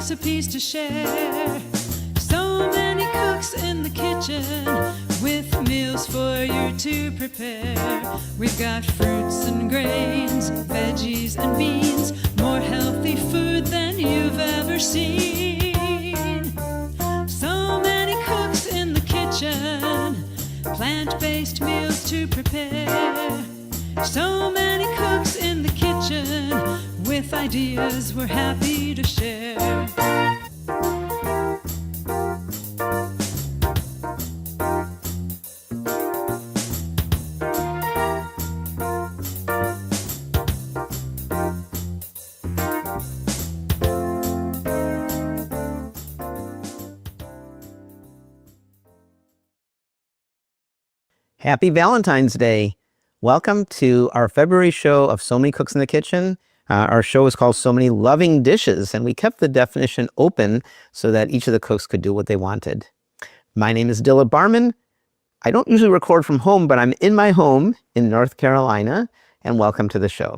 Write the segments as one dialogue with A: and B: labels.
A: recipes to share. So many cooks in the kitchen with meals for you to prepare. We've got fruits and grains, veggies and beans, more healthy food than you've ever seen. So many cooks in the kitchen, plant-based meals to prepare. So many cooks in the kitchen with ideas we're happy to share.
B: Happy Valentine's Day. Welcome to our February show of So Many Cooks in the Kitchen. Our show is called So Many Loving Dishes, and we kept the definition open so that each of the cooks could do what they wanted. My name is Dilla Barman. I don't usually record from home, but I'm in my home in North Carolina, and welcome to the show.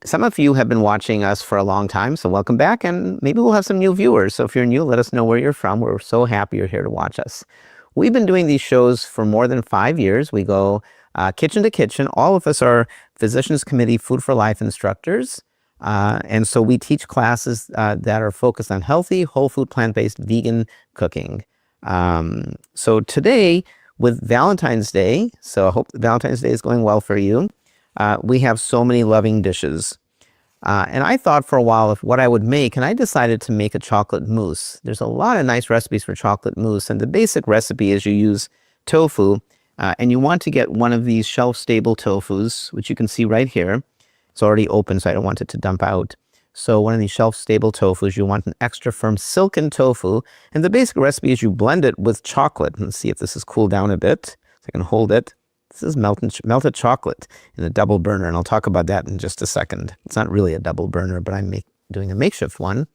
B: Some of you have been watching us for a long time, so welcome back, and maybe we'll have some new viewers. So if you're new, let us know where you're from. We're so happy you're here to watch us. We've been doing these shows for more than 5 years. We go kitchen to kitchen. All of us are Physicians Committee Food for Life instructors. And so we teach classes that are focused on healthy, whole food, plant-based, vegan cooking. So today, with Valentine's Day, so I hope Valentine's Day is going well for you, we have so many loving dishes. And I thought for a while of what I would make, and I decided to make a chocolate mousse. There's a lot of nice recipes for chocolate mousse, and the basic recipe is you use tofu, and you want to get one of these shelf-stable tofus, which you can see right here. It's already open, so I don't want it to dump out. So one of these shelf-stable tofus, you want an extra firm silken tofu, and the basic recipe is you blend it with chocolate. Let's see if this has cooled down a bit, so I can hold it. This is melted chocolate in a double burner, and I'll talk about that in just a second. It's not really a double burner, but I'm doing a makeshift one.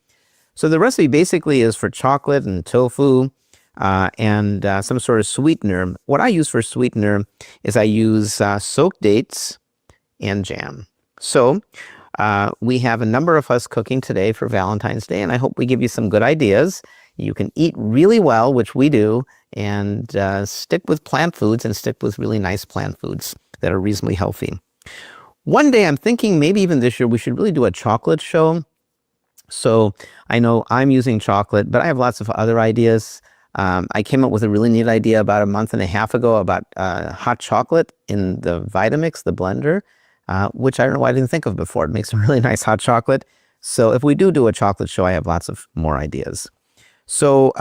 B: So the recipe basically is for chocolate and tofu and some sort of sweetener. What I use for sweetener is I use soaked dates and jam. So we have a number of us cooking today for Valentine's Day, and I hope we give you some good ideas. You can eat really well, which we do, and stick with plant foods and stick with really nice plant foods that are reasonably healthy. One day I'm thinking maybe even this year we should really do a chocolate show. So I know I'm using chocolate, but I have lots of other ideas. I came up with a really neat idea about a month and a half ago about hot chocolate in the Vitamix, the blender, which I don't know why I didn't think of before. It makes a really nice hot chocolate. So if we do a chocolate show, I have lots of more ideas. So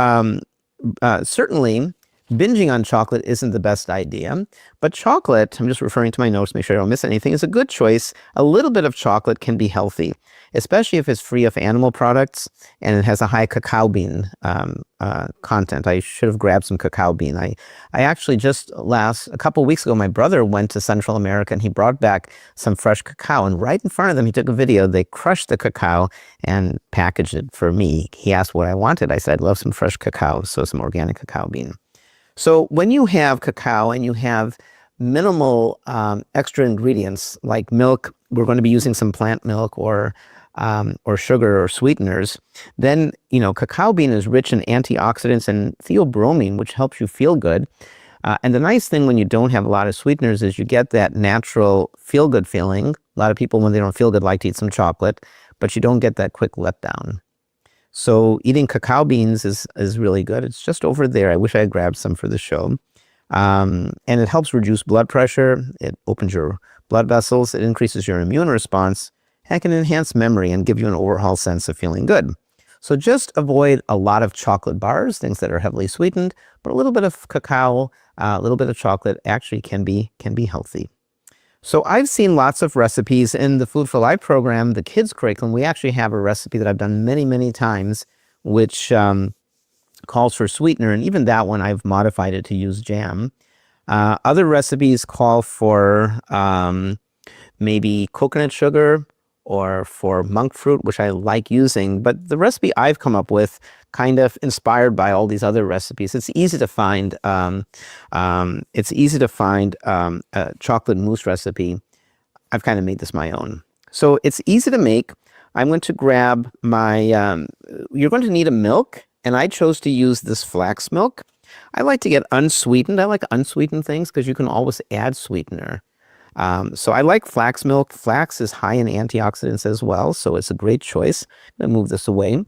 B: certainly, binging on chocolate isn't the best idea, but chocolate, I'm just referring to my notes to make sure I don't miss anything, is a good choice. A little bit of chocolate can be healthy, especially if it's free of animal products and it has a high cacao bean content. I should have grabbed some cacao bean. I actually a couple of weeks ago, my brother went to Central America and he brought back some fresh cacao, and right in front of them, he took a video. They crushed the cacao and packaged it for me. He asked what I wanted. I said, I'd love some fresh cacao, so some organic cacao bean. So when you have cacao and you have minimal extra ingredients like milk, we're going to be using some plant milk or sugar or sweeteners, then, cacao bean is rich in antioxidants and theobromine, which helps you feel good. And the nice thing when you don't have a lot of sweeteners is you get that natural feel-good feeling. A lot of people, when they don't feel good, like to eat some chocolate, but you don't get that quick letdown. So eating cacao beans is really good. It's just over there. I wish I had grabbed some for the show. And it helps reduce blood pressure. It opens your blood vessels. It increases your immune response. And can enhance memory and give you an overall sense of feeling good. So just avoid a lot of chocolate bars, things that are heavily sweetened, but a little bit of cacao, a little bit of chocolate actually can be healthy. So I've seen lots of recipes in the Food for Life program, the kids curriculum. We actually have a recipe that I've done many, many times, which calls for sweetener, and even that one I've modified it to use jam. Other recipes call for maybe coconut sugar or for monk fruit, which I like using. But the recipe I've come up with, kind of inspired by all these other recipes, it's easy to find. A chocolate mousse recipe. I've kind of made this my own. So it's easy to make. I'm going to grab my, you're going to need a milk, and I chose to use this flax milk. I like to get unsweetened. I like unsweetened things because you can always add sweetener. So I like flax milk. Flax is high in antioxidants as well, so it's a great choice. I'm going to move this away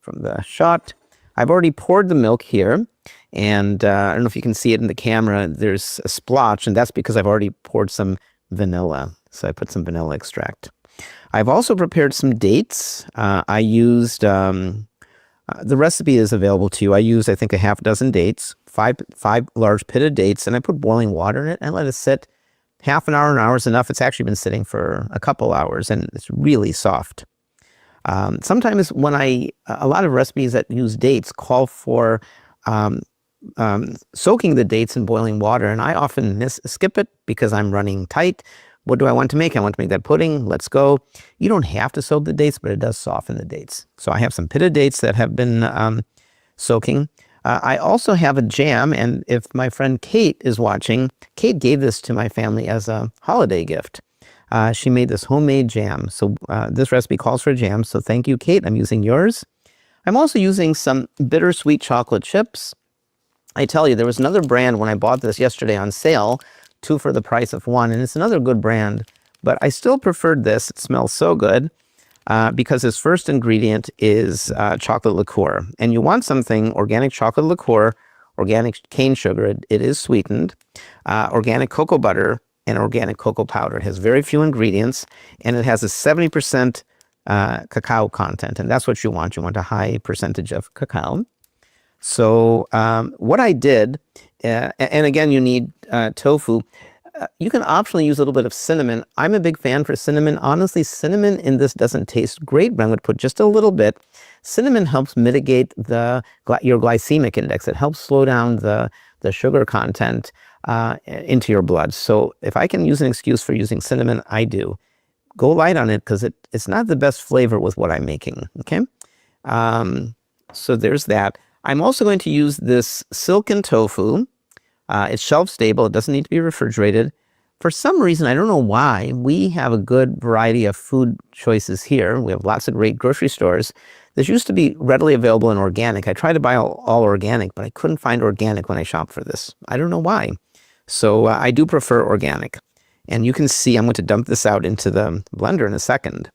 B: from the shot. I've already poured the milk here, and I don't know if you can see it in the camera. There's a splotch, and that's because I've already poured some vanilla. So I put some vanilla extract. I've also prepared some dates. I used, the recipe is available to you. I used, I think, a half dozen dates, five large pitted dates, and I put boiling water in it and let it sit. Half an hour is enough. It's actually been sitting for a couple hours, and it's really soft. Sometimes when a lot of recipes that use dates call for soaking the dates in boiling water, and I often skip it because I'm running tight. What do I want to make? I want to make that pudding. Let's go. You don't have to soak the dates, but it does soften the dates. So I have some pitted dates that have been soaking. I also have a jam, and if my friend Kate is watching, Kate gave this to my family as a holiday gift. She made this homemade jam. So this recipe calls for a jam. So thank you, Kate. I'm using yours. I'm also using some bittersweet chocolate chips. I tell you, there was another brand when I bought this yesterday on sale, 2 for the price of 1, and it's another good brand, but I still preferred this. It smells so good because its first ingredient is chocolate liqueur, and you want something organic chocolate liqueur, organic cane sugar. It is sweetened, organic cocoa butter, and organic cocoa powder. It has very few ingredients, and it has a 70% cacao content, and that's what you want. You want a high percentage of cacao. So what I did, and again, you need tofu. You can optionally use a little bit of cinnamon. I'm a big fan for cinnamon. Honestly, cinnamon in this doesn't taste great, but I'm going to put just a little bit. Cinnamon helps mitigate your glycemic index. It helps slow down the sugar content into your blood. So if I can use an excuse for using cinnamon, I do. Go light on it because it's not the best flavor with what I'm making, okay? So there's that. I'm also going to use this silken tofu. It's shelf stable. It doesn't need to be refrigerated. For some reason, I don't know why, we have a good variety of food choices here. We have lots of great grocery stores. This used to be readily available in organic. I tried to buy all organic, but I couldn't find organic when I shopped for this. I don't know why. So I do prefer organic. And you can see I'm going to dump this out into the blender in a second.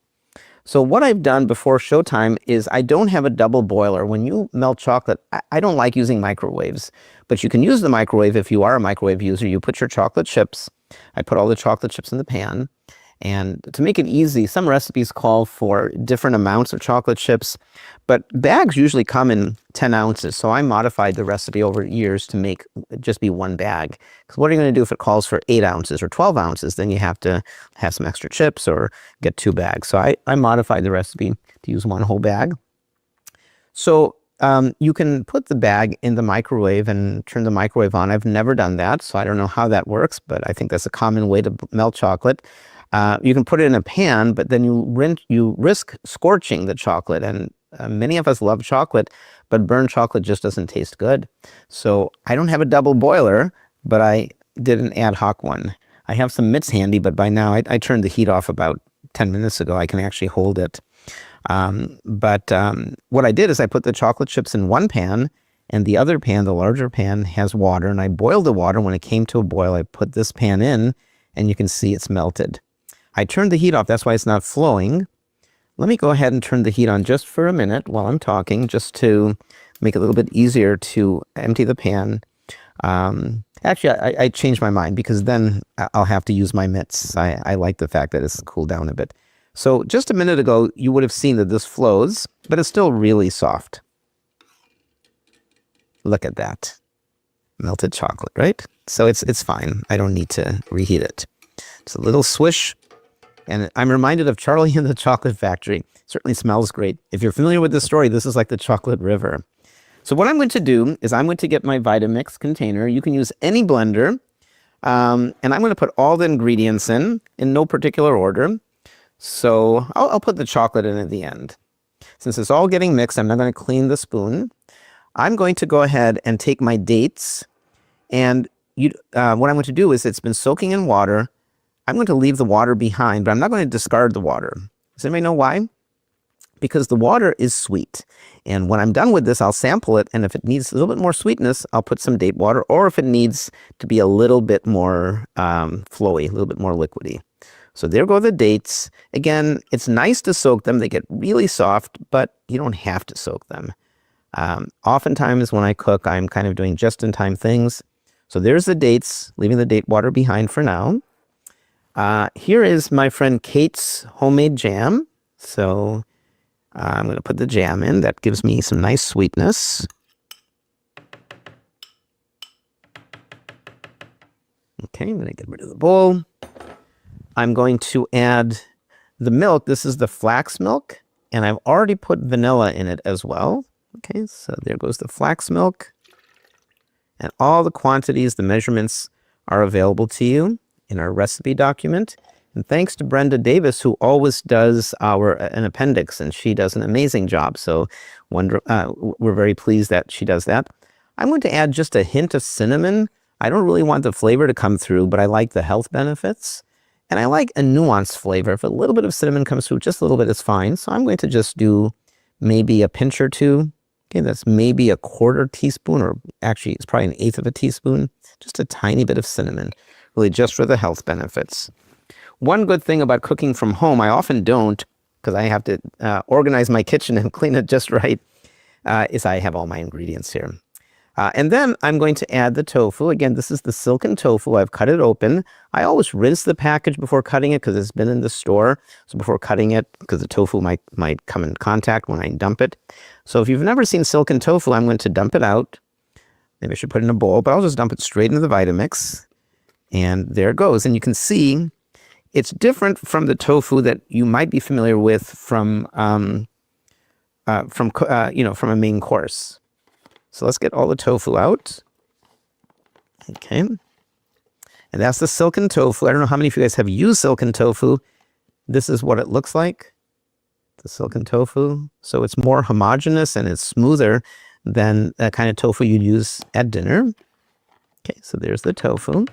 B: So what I've done before showtime is I don't have a double boiler. When you melt chocolate, I don't like using microwaves, but you can use the microwave if you are a microwave user. You put your chocolate chips. I put all the chocolate chips in the pan. And to make it easy, some recipes call for different amounts of chocolate chips, but bags usually come in 10 ounces. So I modified the recipe over years to make it just be one bag. Because what are you going to do if it calls for 8 ounces or 12 ounces? Then you have to have some extra chips or get 2 bags. So I modified the recipe to use 1 whole bag. So you can put the bag in the microwave and turn the microwave on. I've never done that, so I don't know how that works, but I think that's a common way to melt chocolate. You can put it in a pan, but then you risk scorching the chocolate. And many of us love chocolate, but burnt chocolate just doesn't taste good. So I don't have a double boiler, but I did an ad hoc one. I have some mitts handy, but by now I turned the heat off about 10 minutes ago. I can actually hold it. What I did is I put the chocolate chips in one pan, and the other pan, the larger pan, has water, and I boiled the water. When it came to a boil, I put this pan in, and you can see it's melted. I turned the heat off. That's why it's not flowing. Let me go ahead and turn the heat on just for a minute while I'm talking, just to make it a little bit easier to empty the pan. Actually, I changed my mind because then I'll have to use my mitts. I like the fact that it's cooled down a bit. So just a minute ago, you would have seen that this flows, but it's still really soft. Look at that. Melted chocolate, right? So it's fine. I don't need to reheat it. It's a little swish. And I'm reminded of Charlie and the Chocolate Factory. It certainly smells great. If you're familiar with this story, this is like the chocolate river. So what I'm going to do is I'm going to get my Vitamix container. You can use any blender. And I'm going to put all the ingredients in no particular order. So I'll put the chocolate in at the end. Since it's all getting mixed, I'm not going to clean the spoon. I'm going to go ahead and take my dates. And what I'm going to do is it's been soaking in water. I'm going to leave the water behind, but I'm not going to discard the water. Does anybody know why? because the water is sweet. And when I'm done with this, I'll sample it. And if it needs a little bit more sweetness, I'll put some date water. Or if it needs to be a little bit more flowy, a little bit more liquidy. So there go the dates. Again, it's nice to soak them. They get really soft, but you don't have to soak them. Oftentimes when I cook, I'm kind of doing just-in-time things. So there's the dates, leaving the date water behind for now. Here is my friend Kate's homemade jam. So I'm going to put the jam in. That gives me some nice sweetness. Okay, I'm going to get rid of the bowl. I'm going to add the milk. This is the flax milk, and I've already put vanilla in it as well. Okay, so there goes the flax milk. And all the quantities, the measurements are available to you in our recipe document. And thanks to Brenda Davis, who always does an appendix, and she does an amazing job. So we're very pleased that she does that. I'm going to add just a hint of cinnamon. I don't really want the flavor to come through, but I like the health benefits. And I like a nuanced flavor. If a little bit of cinnamon comes through, just a little bit is fine. So I'm going to just do maybe a pinch or two. Okay, that's maybe a 1/4 teaspoon, or actually it's probably 1/8 of a teaspoon. Just a tiny bit of cinnamon, really just for the health benefits. One good thing about cooking from home, I often don't, because I have to organize my kitchen and clean it just right, is I have all my ingredients here. And then I'm going to add the tofu. Again, this is the silken tofu. I've cut it open. I always rinse the package before cutting it because it's been in the store. So before cutting it, because the tofu might come in contact when I dump it. So if you've never seen silken tofu, I'm going to dump it out. Maybe I should put it in a bowl, but I'll just dump it straight into the Vitamix. And there it goes. And you can see it's different from the tofu that you might be familiar with from a main course. So let's get all the tofu out. Okay. And that's the silken tofu. I don't know how many of you guys have used silken tofu. This is what it looks like, the silken tofu. So it's more homogeneous and it's smoother than that kind of tofu you'd use at dinner. Okay, so there's the tofu.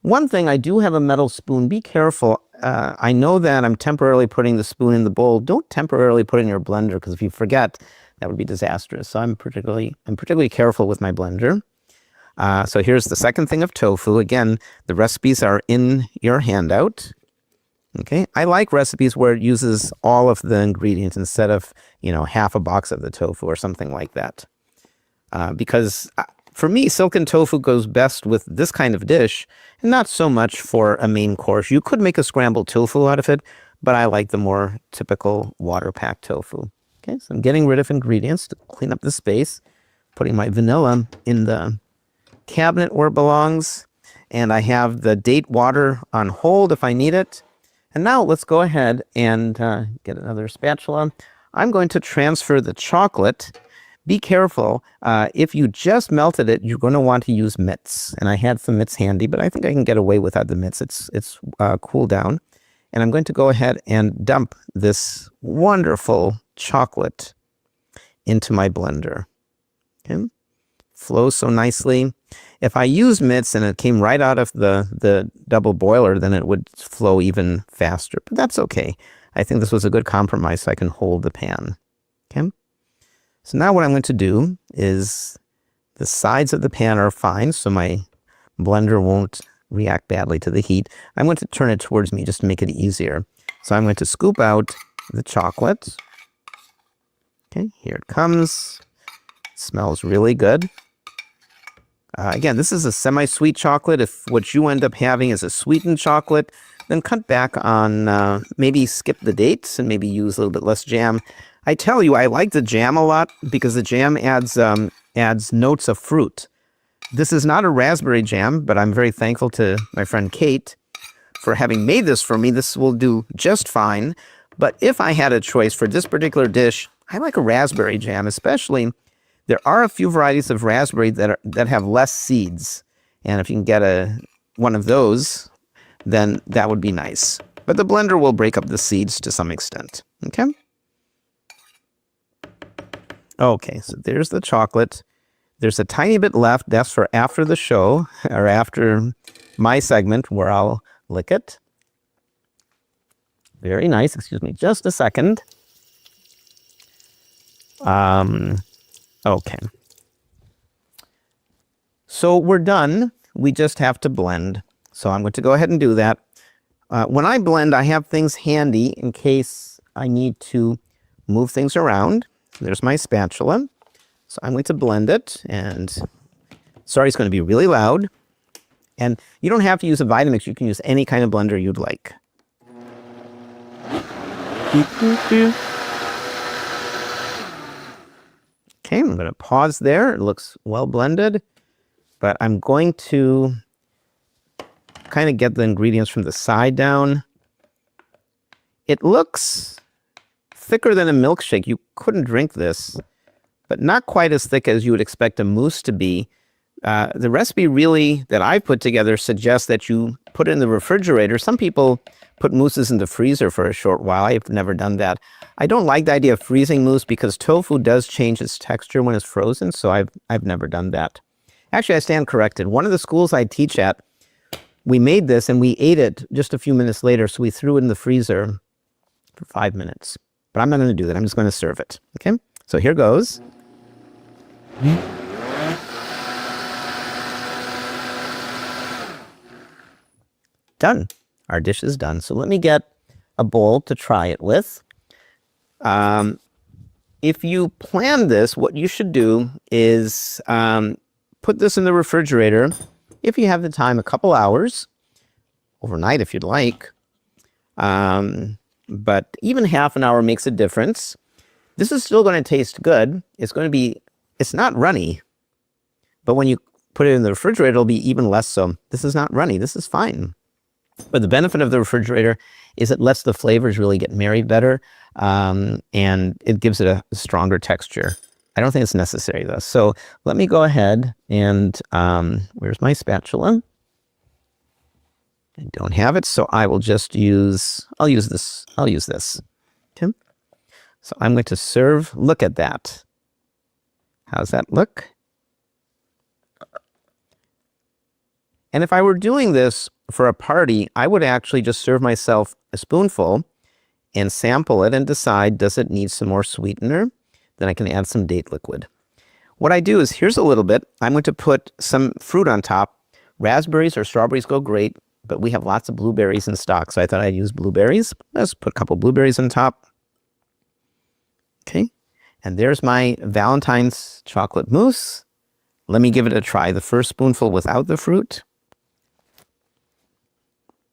B: One thing, I do have a metal spoon. Be careful. I know that I'm temporarily putting the spoon in the bowl. Don't temporarily put it in your blender, because if you forget, that would be disastrous. So I'm particularly careful with my blender. So here's the second thing of tofu. Again, the recipes are in your handout. Okay, I like recipes where it uses all of the ingredients instead of, half a box of the tofu or something like that. Because for me, silken tofu goes best with this kind of dish, and not so much for a main course. You could make a scrambled tofu out of it, but I like the more typical water-packed tofu. Okay, so I'm getting rid of ingredients to clean up the space, putting my vanilla in the cabinet where it belongs, and I have the date water on hold if I need it. And now let's go ahead and get another spatula. I'm going to transfer the chocolate. Be careful. If you just melted it, you're going to want to use mitts. And I had some mitts handy, but I think I can get away without the mitts. It's cooled down. And I'm going to go ahead and dump this wonderful chocolate into my blender. Okay. Flows so nicely. If I use mitts and it came right out of the double boiler, then it would flow even faster. But that's okay. I think this was a good compromise so I can hold the pan. Okay. So now what I'm going to do is, the sides of the pan are fine, so my blender won't react badly to the heat. I'm going to turn it towards me just to make it easier. So I'm going to scoop out the chocolate. Okay, here it comes. It smells really good. Again, this is a semi-sweet chocolate. If what you end up having is a sweetened chocolate, then cut back on, maybe skip the dates and maybe use a little bit less jam. I tell you, I like the jam a lot because the jam adds notes of fruit. This is not a raspberry jam, but I'm very thankful to my friend Kate for having made this for me. This will do just fine. But if I had a choice for this particular dish, I like a raspberry jam, especially. There are a few varieties of raspberry that have less seeds. And if you can get one of those, then that would be nice. But the blender will break up the seeds to some extent. Okay? Okay, so there's the chocolate. There's a tiny bit left. That's for after the show, or after my segment, where I'll lick it. Very nice. Excuse me just a second. Okay. So we're done. We just have to blend. So I'm going to go ahead and do that. When I blend, I have things handy in case I need to move things around. There's my spatula. So I'm going to blend it, and sorry, it's going to be really loud. And you don't have to use a Vitamix. You can use any kind of blender you'd like. Okay, I'm going to pause there. It looks well blended, but I'm going to kind of get the ingredients from the side down. It looks thicker than a milkshake. You couldn't drink this, but not quite as thick as you would expect a mousse to be. The recipe really that I put together suggests that you put it in the refrigerator. Some people put mousses in the freezer for a short while. I've never done that. I don't like the idea of freezing mousse because tofu does change its texture when it's frozen, so I've never done that. Actually, I stand corrected. One of the schools I teach at, we made this and we ate it just a few minutes later, so we threw it in the freezer for 5 minutes. But I'm not going to do that. I'm just going to serve it. Okay? So here goes. Done. Our dish is done. So let me get a bowl to try it with. If you plan this, what you should do is put this in the refrigerator, if you have the time, a couple hours, overnight if you'd like. But even half an hour makes a difference. This is still going to taste good. It's not runny, but when you put it in the refrigerator, it'll be even less so. This is not runny. This is fine. But the benefit of the refrigerator is it lets the flavors really get married better, and it gives it a stronger texture. I don't think it's necessary though. So let me go ahead and, where's my spatula? I don't have it, so I will just I'll use this. Okay. So I'm going to serve. Look at that. How's that look? And if I were doing this for a party, I would actually just serve myself a spoonful and sample it and decide, does it need some more sweetener? Then I can add some date liquid. What I do is, here's a little bit. I'm going to put some fruit on top. Raspberries or strawberries go great, but we have lots of blueberries in stock, so I thought I'd use blueberries. Let's put a couple blueberries on top. Okay, and there's my Valentine's chocolate mousse. Let me give it a try. The first spoonful without the fruit.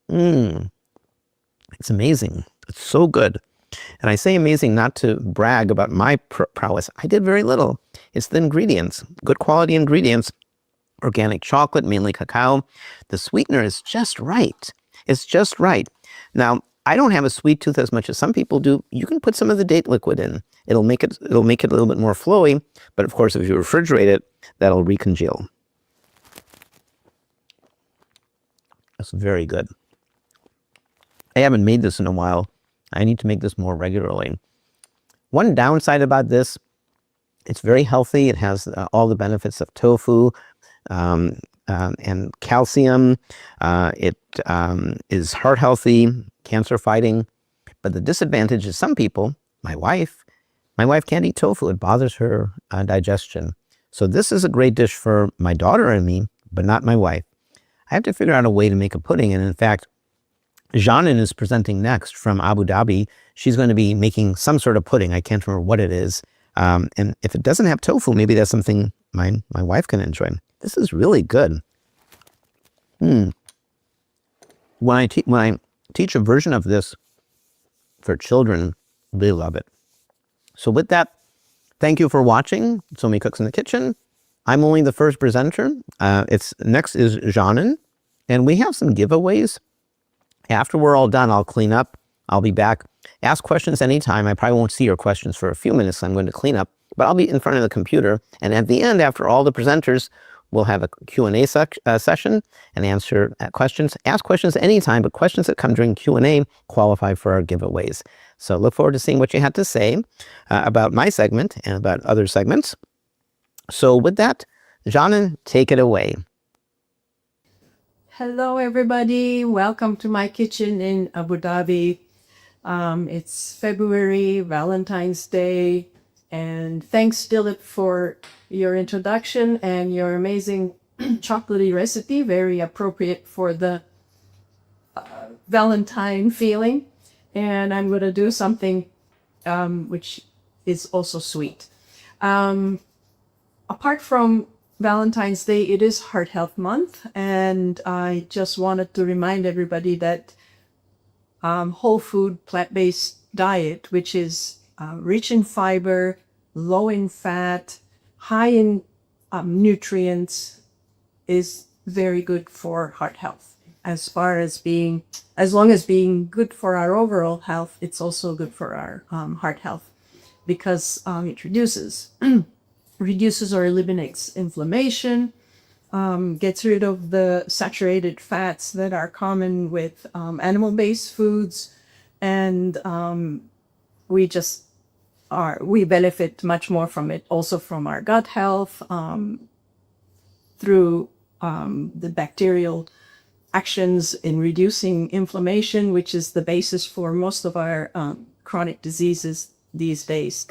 B: It's amazing. It's so good. And I say amazing not to brag about my prowess. I did very little. It's the ingredients, good quality ingredients, organic chocolate, mainly cacao. The sweetener is just right. It's just right. Now, I don't have a sweet tooth as much as some people do. You can put some of the date liquid in. It'll make it a little bit more flowy. But of course, if you refrigerate it, that'll recongeal. That's very good. I haven't made this in a while. I need to make this more regularly. One downside about this, it's very healthy. It has all the benefits of tofu and calcium. It is heart healthy, cancer fighting. But the disadvantage is some people, my wife can't eat tofu. It bothers her digestion. So this is a great dish for my daughter and me, but not my wife. I have to figure out a way to make a pudding. And in fact, Janin is presenting next from Abu Dhabi. She's going to be making some sort of pudding. I can't remember what it is. And if it doesn't have tofu, maybe that's something my wife can enjoy. This is really good. When I teach a version of this for children, they love it. So with that, thank you for watching So Many Cooks in the Kitchen. I'm only the first presenter. Next is Janin, and we have some giveaways. After we're all done, I'll clean up. I'll be back. Ask questions anytime. I probably won't see your questions for a few minutes. So I'm going to clean up, but I'll be in front of the computer. And at the end, after all the presenters, we'll have a Q&A session and answer questions. Ask questions anytime, but questions that come during Q&A qualify for our giveaways. So look forward to seeing what you had to say about my segment and about other segments. So with that, Janin, take it away.
C: Hello, everybody. Welcome to my kitchen in Abu Dhabi. It's February, Valentine's Day, And thanks, Dilip, for your introduction and your amazing chocolatey recipe, very appropriate for the Valentine feeling. And I'm going to do something which is also sweet. Apart from Valentine's Day, it is Heart Health Month, and I just wanted to remind everybody that whole food plant-based diet, which is rich in fiber, low in fat, high in nutrients, is very good for heart health. As long as being good for our overall health, it's also good for our heart health because it reduces or eliminates inflammation, gets rid of the saturated fats that are common with animal-based foods, and we benefit much more from it, also from our gut health, through the bacterial actions in reducing inflammation, which is the basis for most of our chronic diseases these days.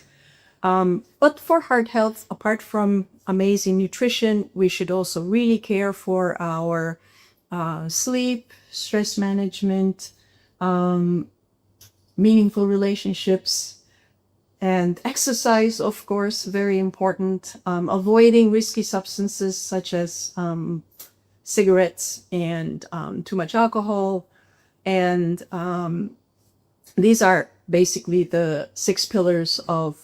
C: But for heart health, apart from amazing nutrition, we should also really care for our sleep, stress management, meaningful relationships, and exercise, of course, very important. Avoiding risky substances such as cigarettes and too much alcohol. And these are basically the 6 pillars of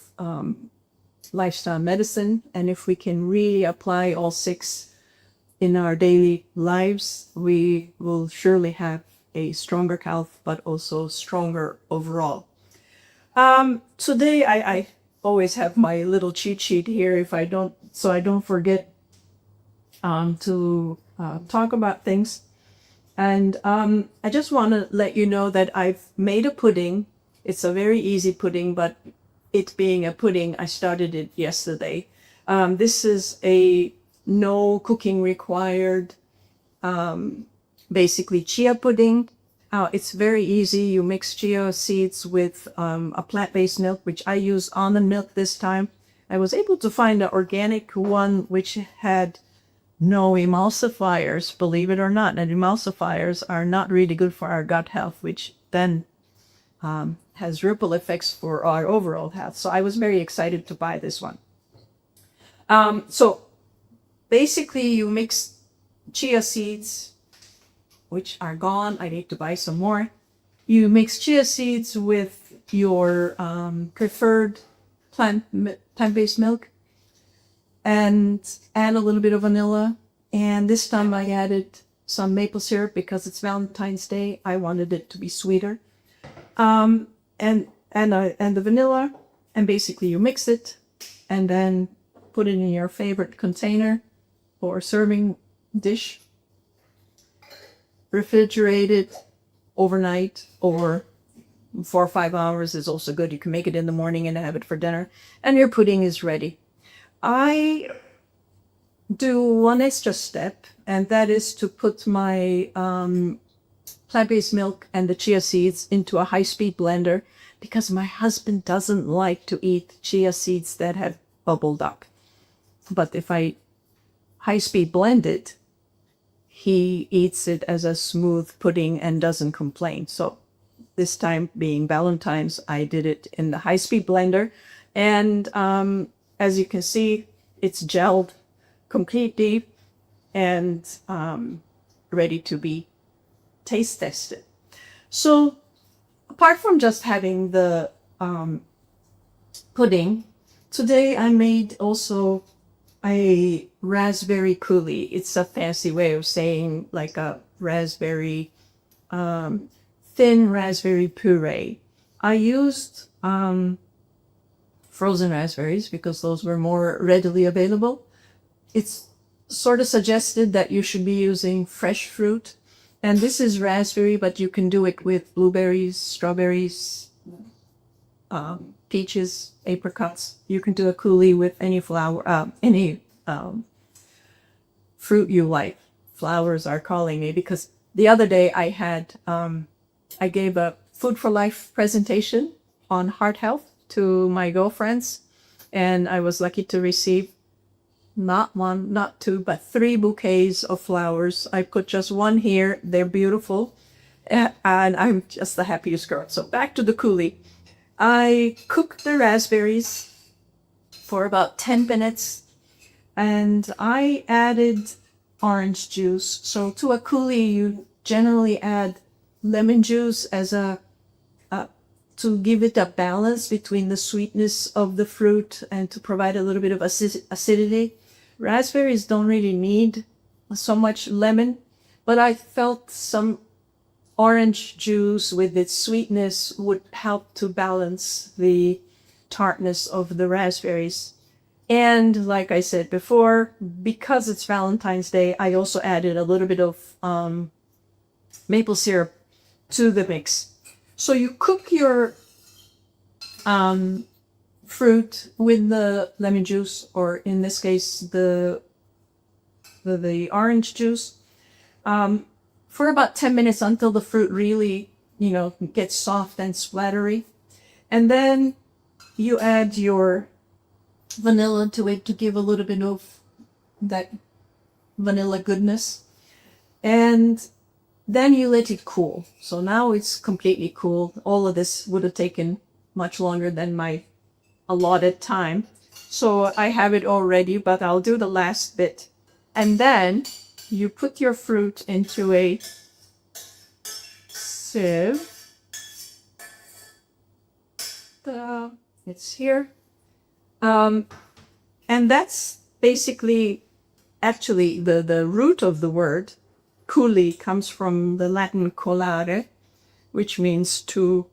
C: lifestyle medicine. And if we can really apply all 6 in our daily lives, we will surely have a stronger health, but also stronger overall. Today I always have my little cheat sheet here so I don't forget to talk about things. And I just want to let you know that I've made a pudding. It's a very easy pudding, but it being a pudding, I started it yesterday. This is a no cooking required, basically chia pudding. It's very easy. You mix chia seeds with a plant-based milk, which I use almond milk this time. I was able to find an organic one which had no emulsifiers, believe it or not. And emulsifiers are not really good for our gut health, which then has ripple effects for our overall health. So I was very excited to buy this one. So basically you mix chia seeds, which are gone. I need to buy some more. You mix chia seeds with your preferred plant-based milk and add a little bit of vanilla. And this time I added some maple syrup because it's Valentine's Day. I wanted it to be sweeter. And the vanilla, and basically you mix it and then put it in your favorite container or serving dish. Refrigerate it overnight, or 4 or 5 hours is also good. You can make it in the morning and have it for dinner, and your pudding is ready. I do one extra step, and that is to put my plant-based milk and the chia seeds into a high-speed blender because my husband doesn't like to eat chia seeds that have bubbled up. But if I high-speed blend it, he eats it as a smooth pudding and doesn't complain. So this time being Valentine's, I did it in the high-speed blender. And as you can see, it's gelled completely and ready to be taste tested. So apart from just having the pudding, today I made also a raspberry coulis. It's a fancy way of saying like a raspberry, thin raspberry puree. I used frozen raspberries because those were more readily available. It's sort of suggested that you should be using fresh fruit. And this is raspberry, but you can do it with blueberries, strawberries, peaches, apricots. You can do a coulis with any fruit you like. Flowers are calling me because the other day I gave a Food for Life presentation on heart health to my girlfriends, And I was lucky to receive not one, not two, but 3 bouquets of flowers. I put just one here. They're beautiful. And I'm just the happiest girl. So back to the coulis. I cooked the raspberries for about 10 minutes and I added orange juice. So to a coulis, you generally add lemon juice as to give it a balance between the sweetness of the fruit and to provide a little bit of acidity. Raspberries don't really need so much lemon, but I felt some orange juice with its sweetness would help to balance the tartness of the raspberries. And like I said before, because it's Valentine's Day, I also added a little bit of maple syrup to the mix. So you cook your fruit with the lemon juice, or in this case, the orange juice, for about 10 minutes until the fruit really, gets soft and splattery. And then you add your vanilla to it to give a little bit of that vanilla goodness. And then you let it cool. So now it's completely cool. All of this would have taken much longer than my allotted time. So I have it all ready, but I'll do the last bit. And then you put your fruit into a sieve. It's here. And that's basically, actually, the root of the word coulis comes from the Latin colare, which means to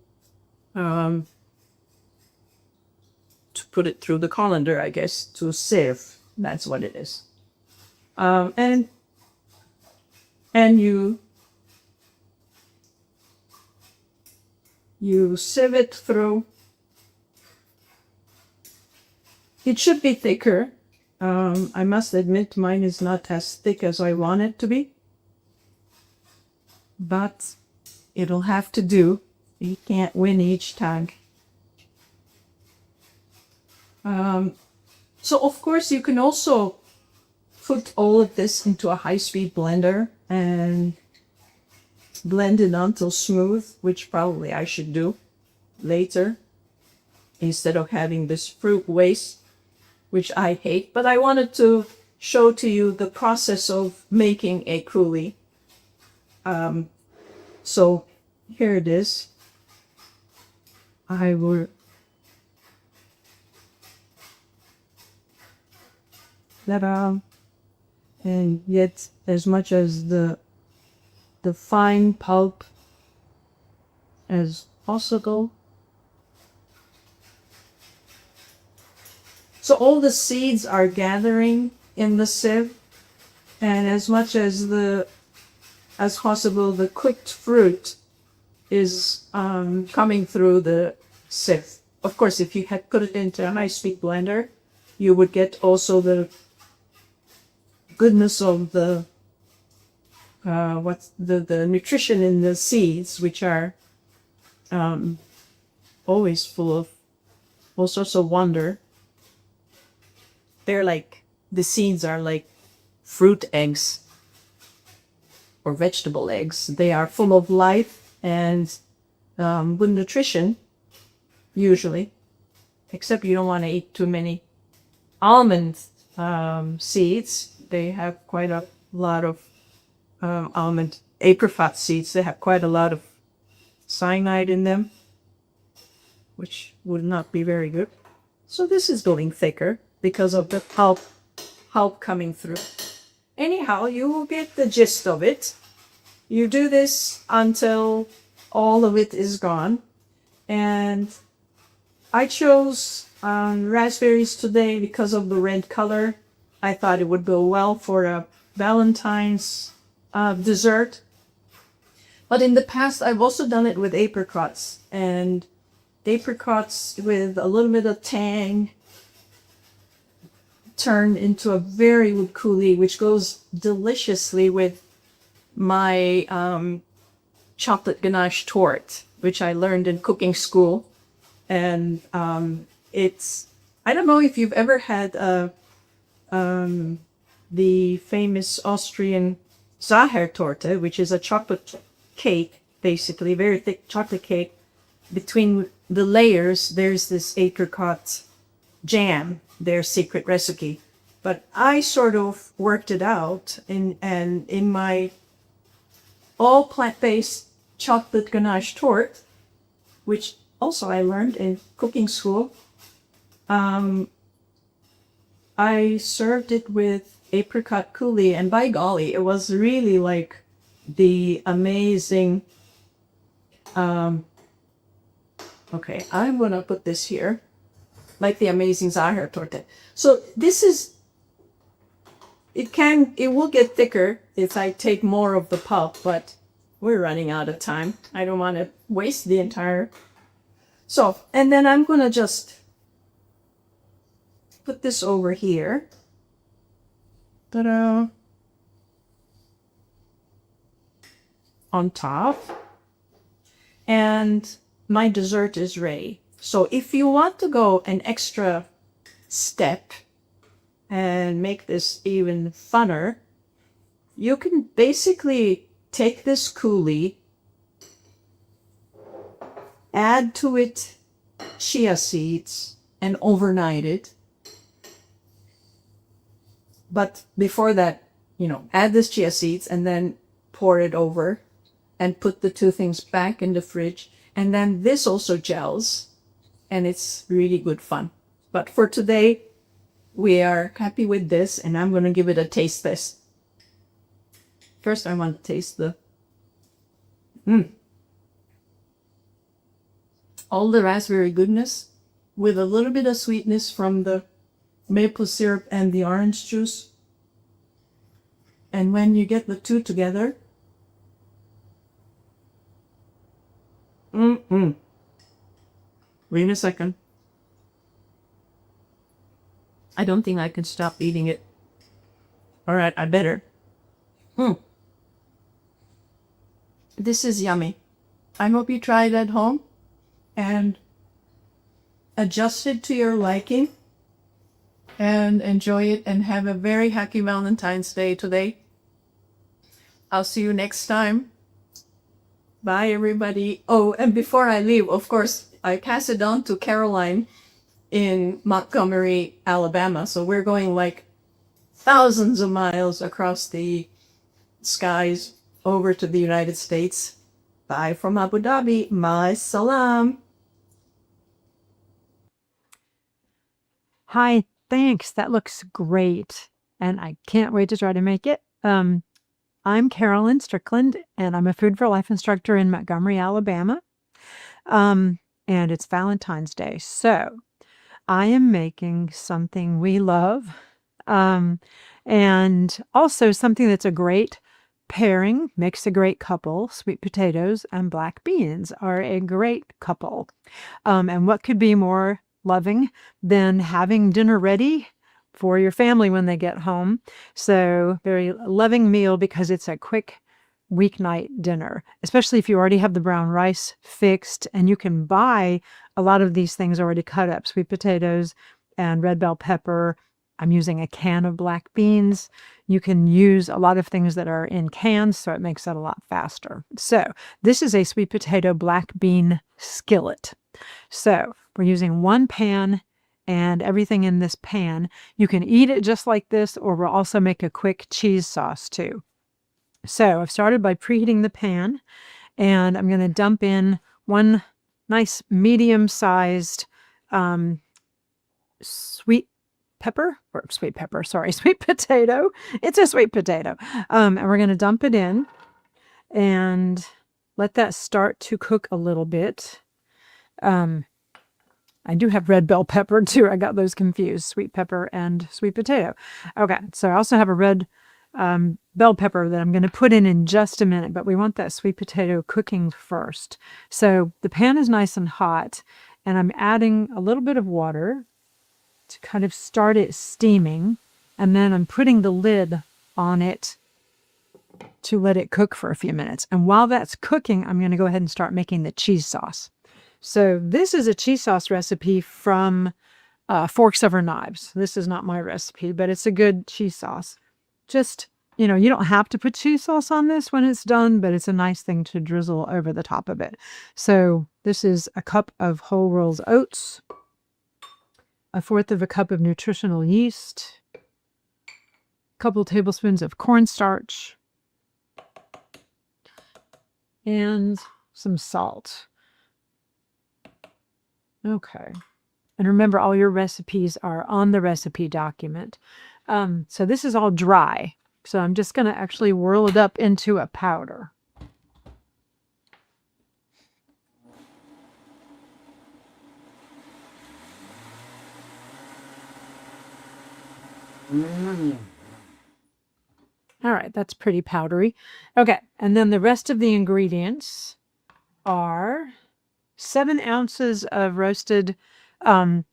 C: put it through the colander, I guess, to sieve. That's what it is. And you sieve it through. It should be thicker. I must admit mine is not as thick as I want it to be. But it'll have to do. You can't win each time. So of course you can also put all of this into a high-speed blender and blend it until smooth, which probably I should do later instead of having this fruit waste, which I hate. But I wanted to show to you the process of making a coulis. So here it is. I will and yet as much as the fine pulp as possible. So all the seeds are gathering in the sieve, and as much as possible, the cooked fruit is coming through the sieve. Of course, if you had put it into a high-speed blender, you would get also the goodness of the nutrition in the seeds, which are always full of all sorts of wonder. The seeds are like fruit eggs or vegetable eggs. They are full of life and good nutrition, usually, except you don't want to eat too many almond seeds. They have quite a lot of almond apricot seeds. They have quite a lot of cyanide in them, which would not be very good. So this is going thicker because of the pulp coming through. Anyhow, you will get the gist of it. You do this until all of it is gone. And I chose raspberries today because of the red color. I thought it would go well for a Valentine's dessert. But in the past, I've also done it with apricots. And apricots with a little bit of tang turned into a very good coulis, which goes deliciously with my chocolate ganache torte, which I learned in cooking school. And it's I don't know if you've ever had the famous Austrian Sachertorte, which is a chocolate cake, basically, very thick chocolate cake. Between the layers, there's this apricot jam, their secret recipe. But I sort of worked it out in my all plant-based chocolate ganache torte, which also I learned in cooking school. I served it with apricot coulis, and by golly, it was really like the amazing. Okay, I'm gonna put this here, like the amazing Zahar torte. So this is. It will get thicker if I take more of the pulp, but we're running out of time. I don't want to waste the entire. So, and then I'm gonna just put this over here. Ta-da! On top. And my dessert is ready. So if you want to go an extra step and make this even funner, you can basically take this coulis, add to it chia seeds, and overnight it. But before that, add this chia seeds and then pour it over and put the two things back in the fridge. And then this also gels, and it's really good fun. But for today, we are happy with this, and I'm going to give it a taste test. First, I want to taste all the raspberry goodness with a little bit of sweetness from the maple syrup and the orange juice. And when you get the two together, wait a second. I don't think I can stop eating it. All right, I better. This is yummy. I hope you try it at home and adjust it to your liking and enjoy it and have a very happy Valentine's Day today. I'll see you next time. Bye, everybody. Oh, and before I leave, of course, I pass it on to Caroline in Montgomery, Alabama. So we're going like thousands of miles across the skies over to the United States. Bye from Abu Dhabi. Ma salam.
D: Hi, thanks. That looks great. And I can't wait to try to make it. I'm Carolyn Strickland, and I'm a Food for Life instructor in Montgomery, Alabama. And it's Valentine's Day. So I am making something we love, and also something that's a great pairing, makes a great couple. Sweet potatoes and black beans are a great couple. And what could be more loving than having dinner ready for your family when they get home? So very loving meal because it's a quick weeknight dinner, especially if you already have the brown rice fixed, and you can buy a lot of these things already cut up, sweet potatoes and red bell pepper. I'm using a can of black beans. You can use a lot of things that are in cans, so it makes it a lot faster. So this is a sweet potato black bean skillet. So we're using one pan and everything in this pan. You can eat it just like this, or we'll also make a quick cheese sauce too. So I've started by preheating the pan, and I'm going to dump in one nice medium-sized sweet potato. It's a sweet potato. And we're going to dump it in and let that start to cook a little bit. I do have red bell pepper too. I got those confused, sweet pepper and sweet potato. Okay, so I also have a red bell pepper that I'm going to put in just a minute, but we want that sweet potato cooking first. So the pan is nice and hot, and I'm adding a little bit of water to kind of start it steaming, and then I'm putting the lid on it to let it cook for a few minutes. And while that's cooking, I'm going to go ahead and start making the cheese sauce. So this is a cheese sauce recipe from forks over knives. This is not my recipe, but it's a good cheese sauce. Just, you know, you don't have to put cheese sauce on this when it's done, but it's a nice thing to drizzle over the top of it. So this is a cup of whole rolls oats, 1/4 of a cup of nutritional yeast, a couple tablespoons of cornstarch, and some salt. Okay. And remember, all your recipes are on the recipe document. So this is all dry. So I'm just going to actually whirl it up into a powder. All right, that's pretty powdery. Okay, and then the rest of the ingredients are 7 ounces of roasted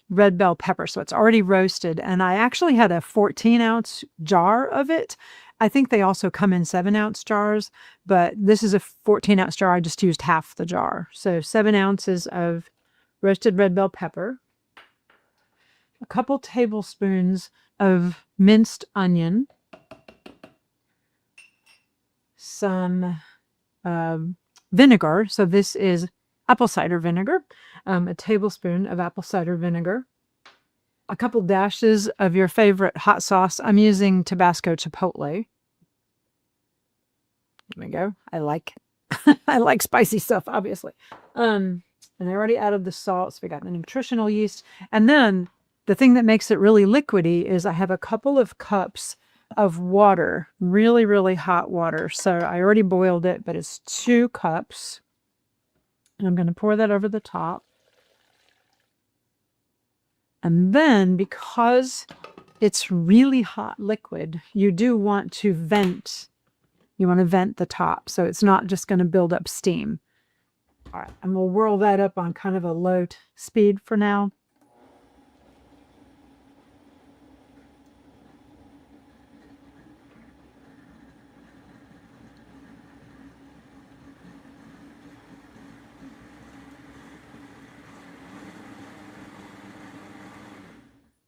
D: red bell pepper. So it's already roasted. And I actually had a 14-ounce jar of it. I think they also come in 7-ounce jars, but this is a 14-ounce jar. I just used half the jar. So 7 ounces of roasted red bell pepper, a couple tablespoons of minced onion, some vinegar. So this is apple cider vinegar, a tablespoon of apple cider vinegar, a couple dashes of your favorite hot sauce. I'm using Tabasco Chipotle. There we go. I like I like spicy stuff, obviously. And I already added the salt, so we got the nutritional yeast. And then the thing that makes it really liquidy is I have a couple of cups of water, really, really hot water. So I already boiled it, but it's 2 cups. And I'm going to pour that over the top. And then, because it's really hot liquid, you do want to vent. You want to vent the top, so it's not just going to build up steam. All right, and we'll whirl that up on kind of a low speed for now.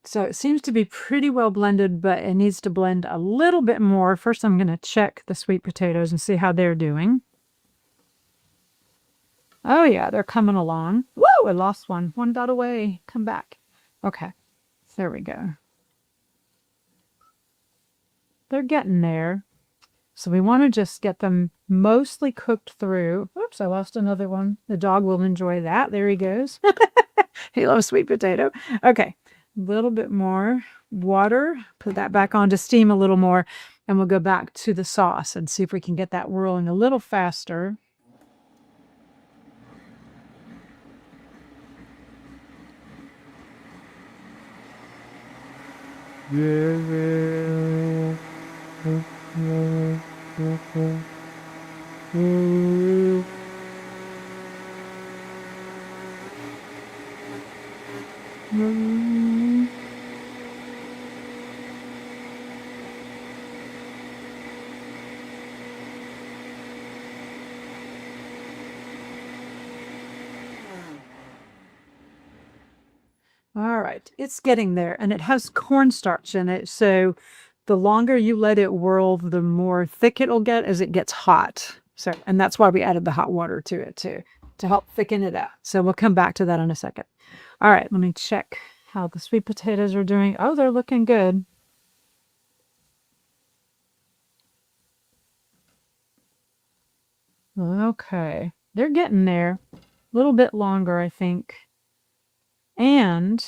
D: So it seems to be pretty well blended, but it needs to blend a little bit more. First, I'm going to check the sweet potatoes and see how they're doing. Oh yeah, they're coming along. Whoa, I lost one. One got away. Come back. Okay, there we go. They're getting there. So we want to just get them mostly cooked through. Oops, I lost another one. The dog will enjoy that. There he goes. He loves sweet potato. Okay. A little bit more water, put that back on to steam a little more, and we'll go back to the sauce and see if we can get that whirling a little faster. All right, it's getting there, and it has cornstarch in it, so the longer you let it whirl, the more thick it'll get as it gets hot. So, and that's why we added the hot water to it too, to help thicken it out. So we'll come back to that in a second. All right, let me check how the sweet potatoes are doing. Oh, they're looking good. Okay, they're getting there. A little bit longer, I think. And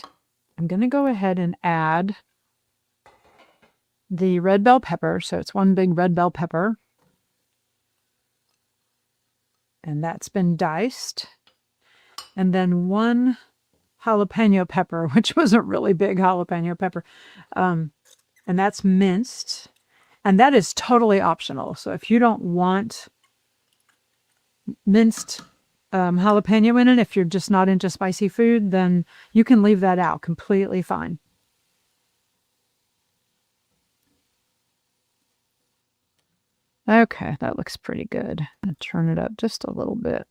D: I'm going to go ahead and add the red bell pepper. So it's 1 big red bell pepper. And that's been diced. And then 1 jalapeno pepper, which was a really big jalapeno pepper. And that's minced. And that is totally optional. So if you don't want minced jalapeno in it, if you're just not into spicy food, then you can leave that out completely fine. Okay, that looks pretty good. I'm gonna turn it up just a little bit.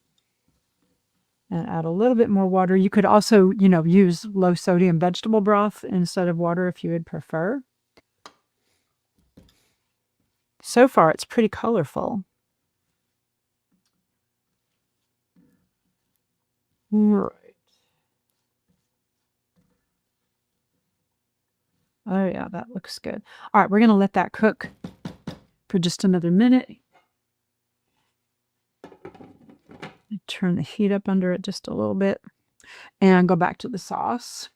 D: and add a little bit more water. You could also, use low sodium vegetable broth instead of water if you would prefer. So far, it's pretty colorful. Right. Oh yeah, that looks good. All right, we're going to let that cook for just another minute. Turn the heat up under it just a little bit and go back to the sauce.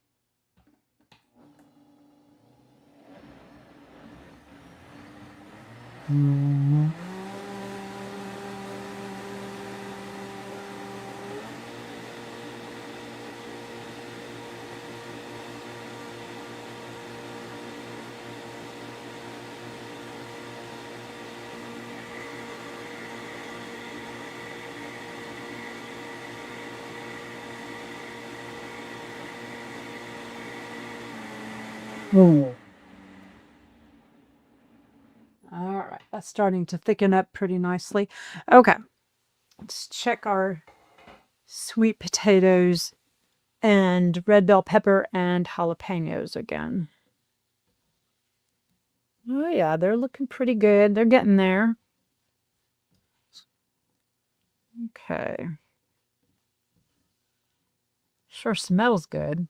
D: All right, that's starting to thicken up pretty nicely. Okay, let's check our sweet potatoes and red bell pepper and jalapenos again. Oh yeah, they're looking pretty good. They're getting there. Okay. Sure smells good.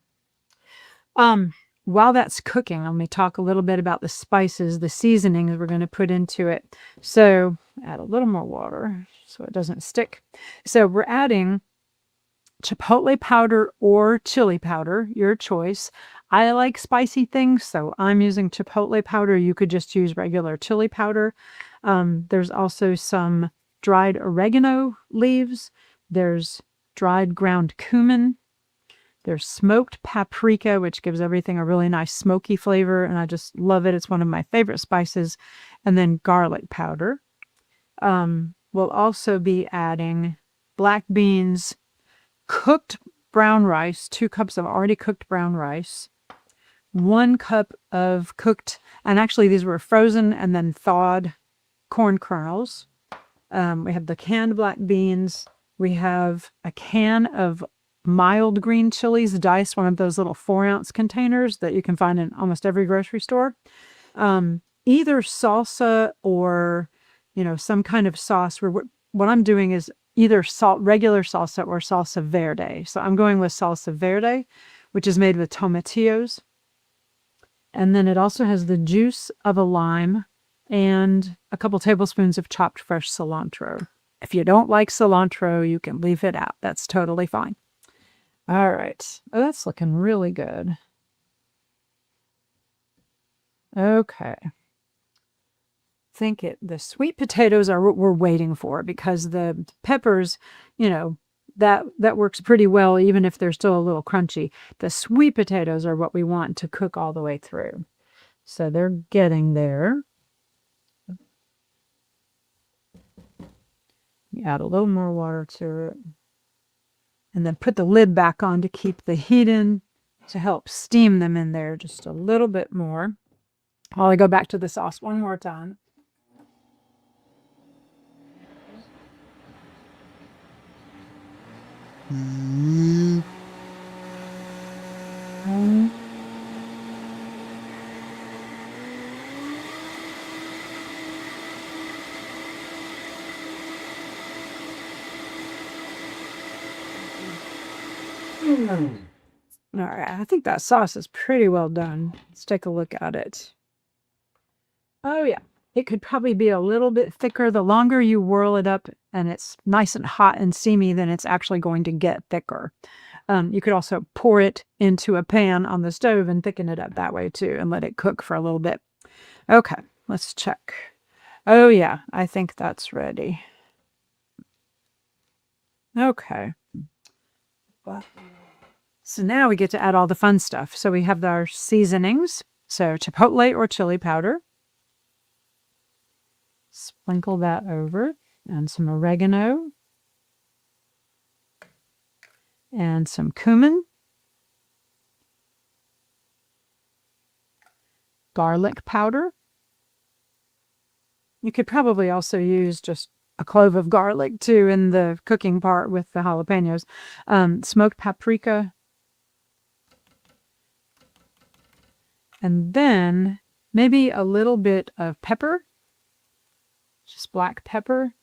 D: While that's cooking, let me talk a little bit about the spices, the seasonings we're going to put into it. So add a little more water so it doesn't stick. So we're adding chipotle powder or chili powder, your choice. I like spicy things, so I'm using chipotle powder. You could just use regular chili powder. There's also some dried oregano leaves. There's dried ground cumin. There's smoked paprika, which gives everything a really nice smoky flavor, and I just love it. It's one of my favorite spices. And then garlic powder. We'll also be adding black beans, cooked brown rice, 2 cups of already cooked brown rice, 1 cup of cooked, and actually these were frozen and then thawed corn kernels. We have the canned black beans. We have a can of mild green chilies diced, one of those little 4-ounce containers that you can find in almost every grocery store. Either salsa or, some kind of sauce. What I'm doing is either regular salsa or salsa verde. So I'm going with salsa verde, which is made with tomatillos. And then it also has the juice of a lime and a couple tablespoons of chopped fresh cilantro. If you don't like cilantro, you can leave it out. That's totally fine. All right. Oh, that's looking really good. Okay. The sweet potatoes are what we're waiting for, because the peppers, that works pretty well even if they're still a little crunchy. The sweet potatoes are what we want to cook all the way through. So they're getting there. You add a little more water to it. And then put the lid back on to keep the heat in, to help steam them in there just a little bit more. While I go back to the sauce one more time. All right, I think that sauce is pretty well done. Let's take a look at it. Oh yeah, it could probably be a little bit thicker. The longer you whirl it up and it's nice and hot and steamy, then it's actually going to get thicker. You could also pour it into a pan on the stove and thicken it up that way too, and let it cook for a little bit. Okay, let's check. Oh yeah, I think that's ready. Okay. So now we get to add all the fun stuff. So we have our seasonings. So chipotle or chili powder. Sprinkle that over. And some oregano. And some cumin. Garlic powder. You could probably also use just a clove of garlic too in the cooking part with the jalapenos. Smoked paprika. And then maybe a little bit of pepper, just black pepper.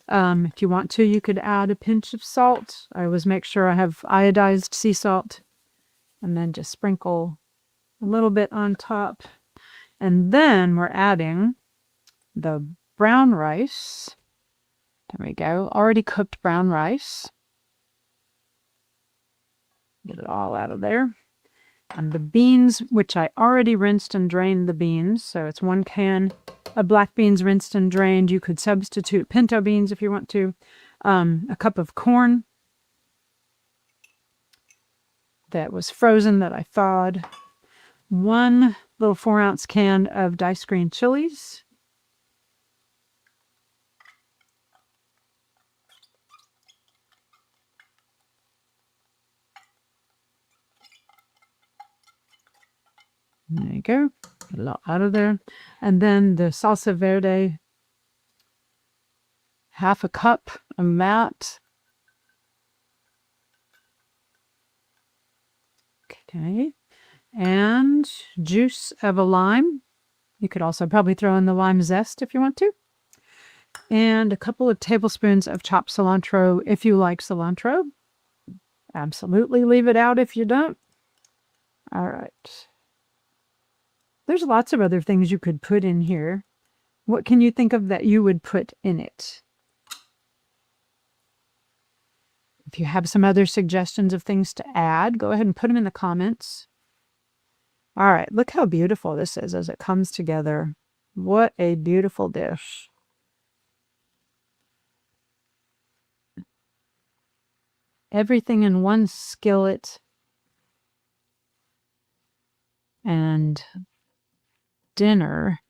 D: If you want to, you could add a pinch of salt. I always make sure I have iodized sea salt. And then just sprinkle a little bit on top. And then we're adding the brown rice. There we go. Already cooked brown rice. Get it all out of there. And the beans, which I already rinsed and drained the beans. So it's 1 can of black beans rinsed and drained. You could substitute pinto beans if you want to. A cup of corn that was frozen that I thawed. 1 little 4-ounce can of diced green chilies. There you go. Get a lot out of there. And then the salsa verde, 1/2 cup of that. Okay. And juice of a lime. You could also probably throw in the lime zest if you want to. And a couple of tablespoons of chopped cilantro if you like cilantro. Absolutely leave it out if you don't. All right. There's lots of other things you could put in here. What can you think of that you would put in it? If you have some other suggestions of things to add, go ahead and put them in the comments. All right, look how beautiful this is as it comes together. What a beautiful dish. Everything in one skillet. And dinner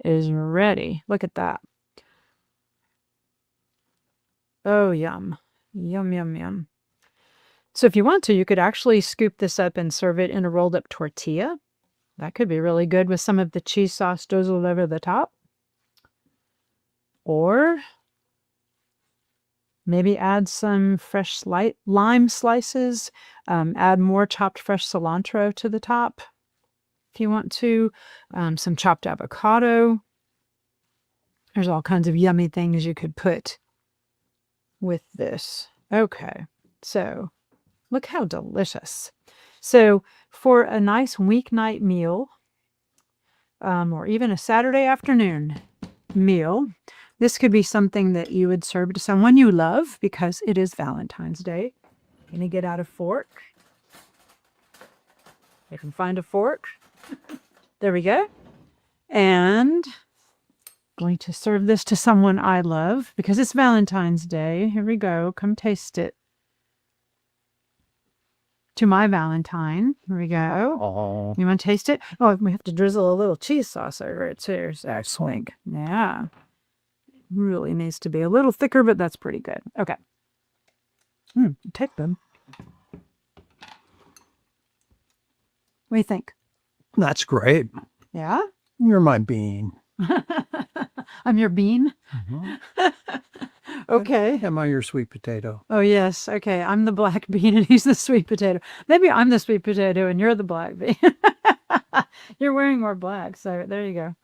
D: is ready. Look at that. Oh, yum. Yum, yum, yum. So if you want to, you could actually scoop this up and serve it in a rolled up tortilla. That could be really good with some of the cheese sauce drizzled over the top. Or maybe add some fresh lime slices. Add more chopped fresh cilantro to the top if you want to. Some chopped avocado. There's all kinds of yummy things you could put with this. Okay, so look how delicious. So for a nice weeknight meal, or even a Saturday afternoon meal, this could be something that you would serve to someone you love because it is Valentine's Day. You're gonna get out a fork. You can find a fork. There we go. And going to serve this to someone I love because it's Valentine's Day. Here we go. Come taste it. To my Valentine. Here we go.
B: Oh,
D: You want to taste it? Oh, we have to drizzle a little cheese sauce over it too. Excellent. Yeah. Really needs to be a little thicker, but that's pretty good. Okay. Take them. What do you think?
E: That's great.
D: Yeah?
E: You're my bean.
D: I'm your bean? Okay.
E: Am I your sweet potato?
D: Oh, yes. Okay. I'm the black bean and he's the sweet potato. Maybe I'm the sweet potato and you're the black bean. You're wearing more black. So there you go.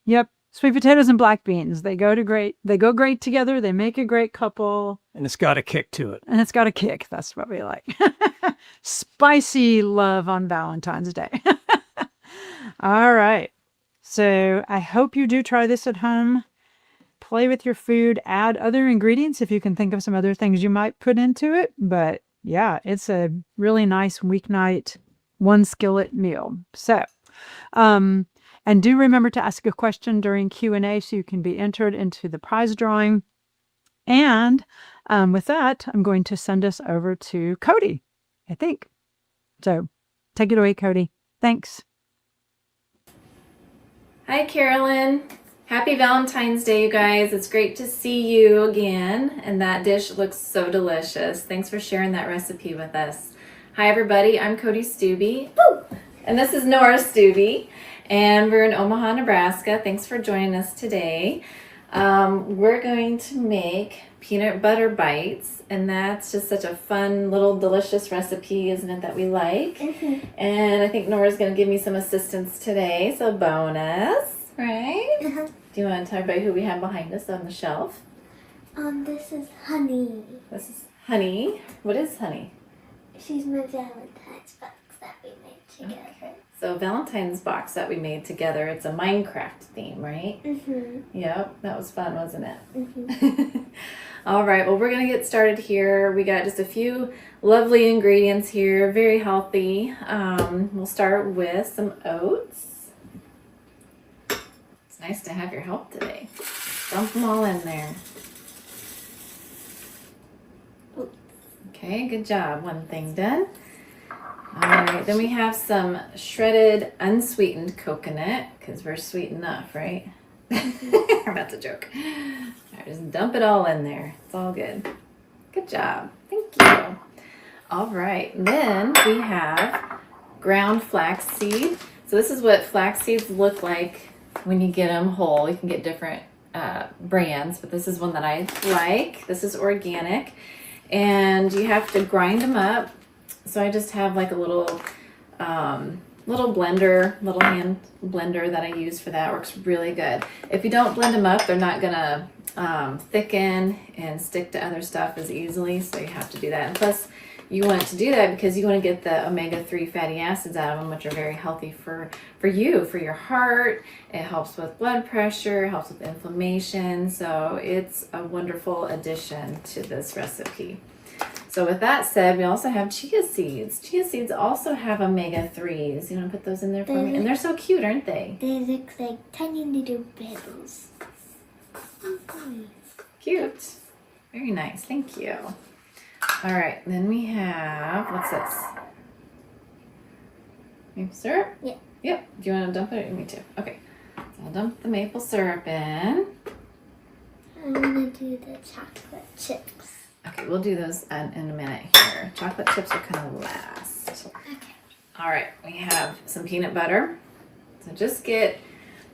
D: Yep. Sweet potatoes and black beans. They go great together. They make a great couple.
E: And it's got a kick to it.
D: And it's got a kick. That's what we like. Spicy love on Valentine's Day. All right. So I hope you do try this at home. Play with your food. Add other ingredients if you can think of some other things you might put into it. But yeah, it's a really nice weeknight, 1 skillet meal. So, and do remember to ask a question during Q&A so you can be entered into the prize drawing. And with that, I'm going to send us over to Cody, I think. So take it away, Cody. Thanks.
F: Hi, Carolyn. Happy Valentine's Day, you guys. It's great to see you again. And that dish looks so delicious. Thanks for sharing that recipe with us. Hi, everybody. I'm Cody Stubbe. Woo! And this is Nora Stubbe. And we're in Omaha, Nebraska. Thanks for joining us today. We're going to make peanut butter bites, and that's just such a fun little delicious recipe, isn't it, that we like? And I think Nora's going to give me some assistance today, so bonus, right? Do you want to tell everybody who we have behind us on the shelf?
G: This is Honey.
F: This is Honey. What is Honey?
G: She's my Valentine's box that we made together.
F: So Valentine's box that we made together, it's a Minecraft theme, right? Yep, that was fun, wasn't it? All right, well, we're going to get started here. We got just a few lovely ingredients here, very healthy. We'll start with some oats. It's nice to have your help today. Dump them all in there. Okay, good job. One thing done. All right, then we have some shredded unsweetened coconut, because we're sweet enough, right? That's a joke. All right, just dump it all in there. It's all good. Good job. Thank you. All right, then we have ground flaxseed. So this is what flax seeds look like when you get them whole. You can get different brands, but this is one that I like. This is organic, and you have to grind them up. So I just have like a little blender, little hand blender that I use for that. Works really good. If you don't blend them up, they're not gonna thicken and stick to other stuff as easily. So you have to do that. And plus, you want to do that because you want to get the omega-3 fatty acids out of them, which are very healthy for you, for your heart. It helps with blood pressure, helps with inflammation. So it's a wonderful addition to this recipe. So with that said, we also have chia seeds. Chia seeds also have omega-3s. You want to put those in there for me? And they're so cute, aren't they?
G: They look like tiny little pebbles.
F: Cute. Very nice. Thank you. All right. Then we have, what's this? Maple syrup?
G: Yeah.
F: Yep. Do you want to dump it? Me too. Okay. So I'll dump the maple syrup in.
G: I'm going to do the chocolate chips.
F: Okay, we'll do those in a minute here. Chocolate chips are kind of last.
G: Okay.
F: All right, we have some peanut butter. So just get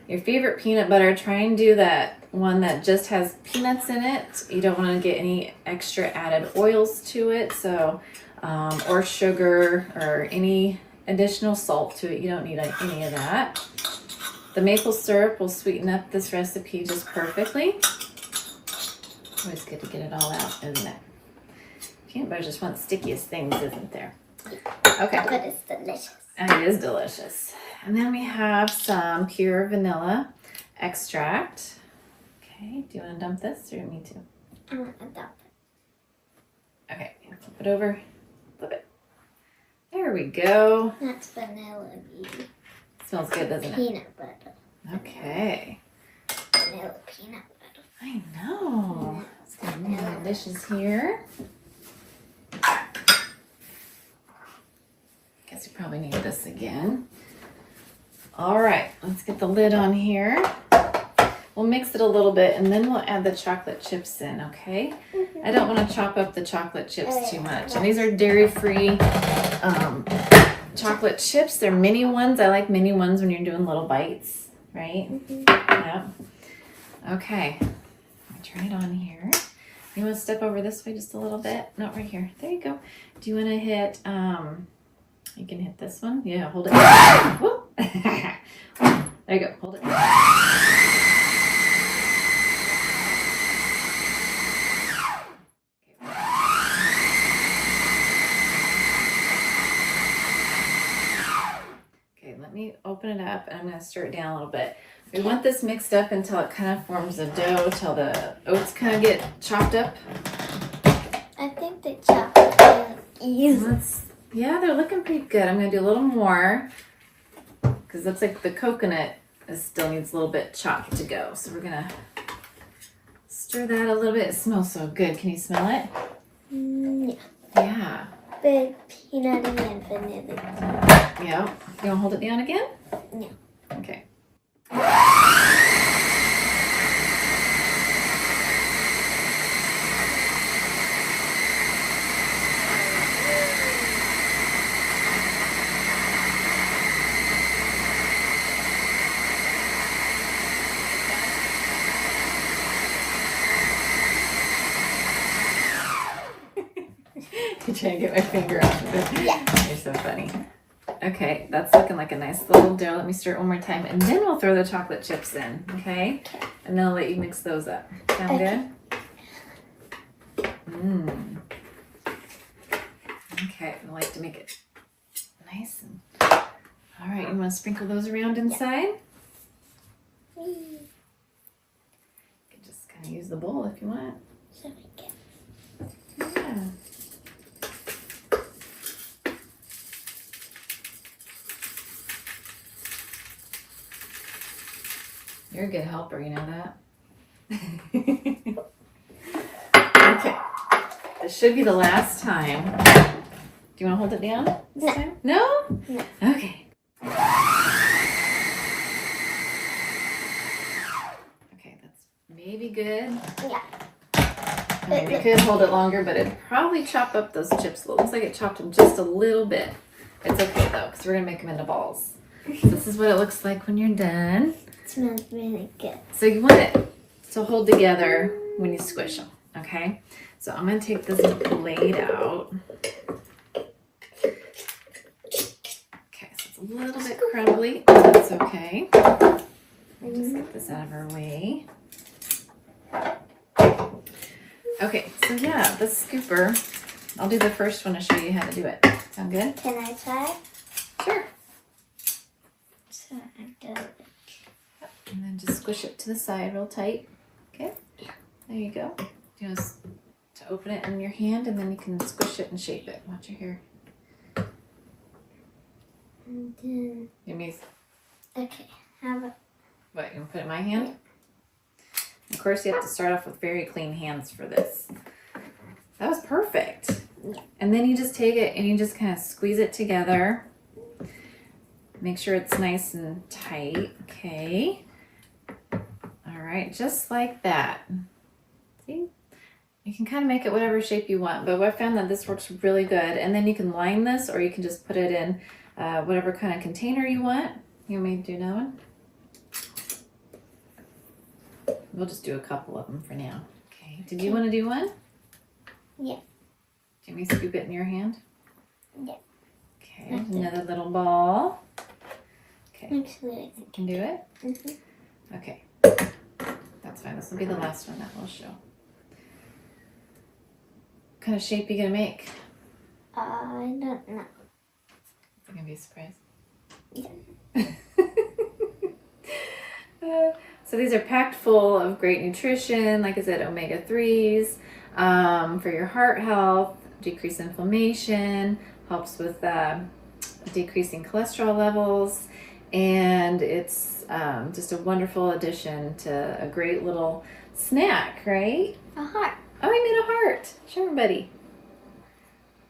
F: your favorite peanut butter. Try and do that one that just has peanuts in it. You don't want to get any extra added oils to it, so or sugar or any additional salt to it. You don't need any of that. The maple syrup will sweeten up this recipe just perfectly. Always good to get it all out, isn't it? Peanut butter is just one of the stickiest things, isn't there? Okay.
G: But it's delicious.
F: And it is delicious. And then we have some pure vanilla extract. Okay, do you want to dump this or me too?
G: I want to dump it.
F: Okay, flip it over. Flip it. There we go.
G: That's vanilla bean.
F: Smells good, doesn't it?
G: Peanut butter.
F: Okay.
G: Vanilla peanut butter.
F: I know. Let's get my dishes here. Guess you probably need this again. All right, let's get the lid on here. We'll mix it a little bit and then we'll add the chocolate chips in, okay? I don't want to chop up the chocolate chips too much. And these are dairy-free chocolate chips. They're mini ones. I like mini ones when you're doing little bites, right? Yep. Okay. Turn it on here. You want to step over this way just a little bit? Not right here. There you go. Do you want to hit, you can hit this one. Yeah, hold it. Whoop. There you go. Hold it. Okay, let me open it up and I'm going to stir it down a little bit. We want this mixed up until it kind of forms a dough, till the oats kind of get chopped up.
G: I think they chopped it easy.
F: Yeah, they're looking pretty good. I'm going to do a little more because it looks like the coconut still needs a little bit chopped to go. So we're going to stir that a little bit. It smells so good. Can you smell it?
G: Yeah.
F: Yeah.
G: The peanut and vanilla.
F: Yeah. You want to hold it down again?
G: Yeah.
F: Okay. trying to get my finger off of it.
G: Yeah.
F: You're so funny. Okay, that's looking like a nice little dough. Let me stir it one more time, and then we'll throw the chocolate chips in, okay? And then I'll let you mix those up. Sound
G: Okay.
F: good? Mmm. Okay, I like to make it nice. And all right, you want to sprinkle those around inside?
G: Whee.
F: You can just kind of use the bowl if you want.
G: So we get
F: Yeah. You're a good helper, you know that? Okay. This should be the last time. Do you want to hold it down this
G: No.
F: time? No?
G: No.
F: Okay. Okay, that's maybe good.
G: Yeah.
F: I mean, you could hold it longer, but it'd probably chop up those chips. It looks like it chopped them just a little bit. It's okay though, because we're going to make them into balls. So this is what it looks like when you're done.
G: It smells really good.
F: So you want it to hold together when you squish them, okay? So I'm going to take this blade out. Okay, so it's a little bit crumbly. That's okay. Just get this out of our way. Okay, so yeah, the scooper. I'll do the first one to show you how to do it. Sound good?
G: Can I try?
F: Sure.
G: So I'm doing it.
F: And then just squish it to the side real tight. Okay? There you go. Just to open it in your hand, and then you can squish it and shape it. Watch your hair.
G: And then,
F: You mean
G: okay, how about
F: what? You want to put it in my hand? Of course, you have to start off with very clean hands for this. That was perfect.
G: Yeah.
F: And then you just take it and you just kind of squeeze it together. Make sure it's nice and tight. Okay. All right, just like that. See? You can kind of make it whatever shape you want, but I found that this works really good. And then you can line this, or you can just put it in whatever kind of container you want. You want me to do another one? We'll just do a couple of them for now. Okay. Did you want to do one?
G: Yeah.
F: Do you want me to scoop it in your hand?
G: Yeah.
F: Okay. Another little ball. Okay.
G: Actually,
F: You can do it?
G: mm-hmm.
F: Okay. That's fine. This will be the last one that we'll show. What kind of shape you gonna make?
G: I don't know.
F: It's gonna be a surprise.
G: Yeah.
F: So these are packed full of great nutrition, like I said, omega-3s, for your heart health, decrease inflammation, helps with decreasing cholesterol levels, and it's just a wonderful addition to a great little snack, right?
G: A heart.
F: Oh, I made a heart. Show everybody.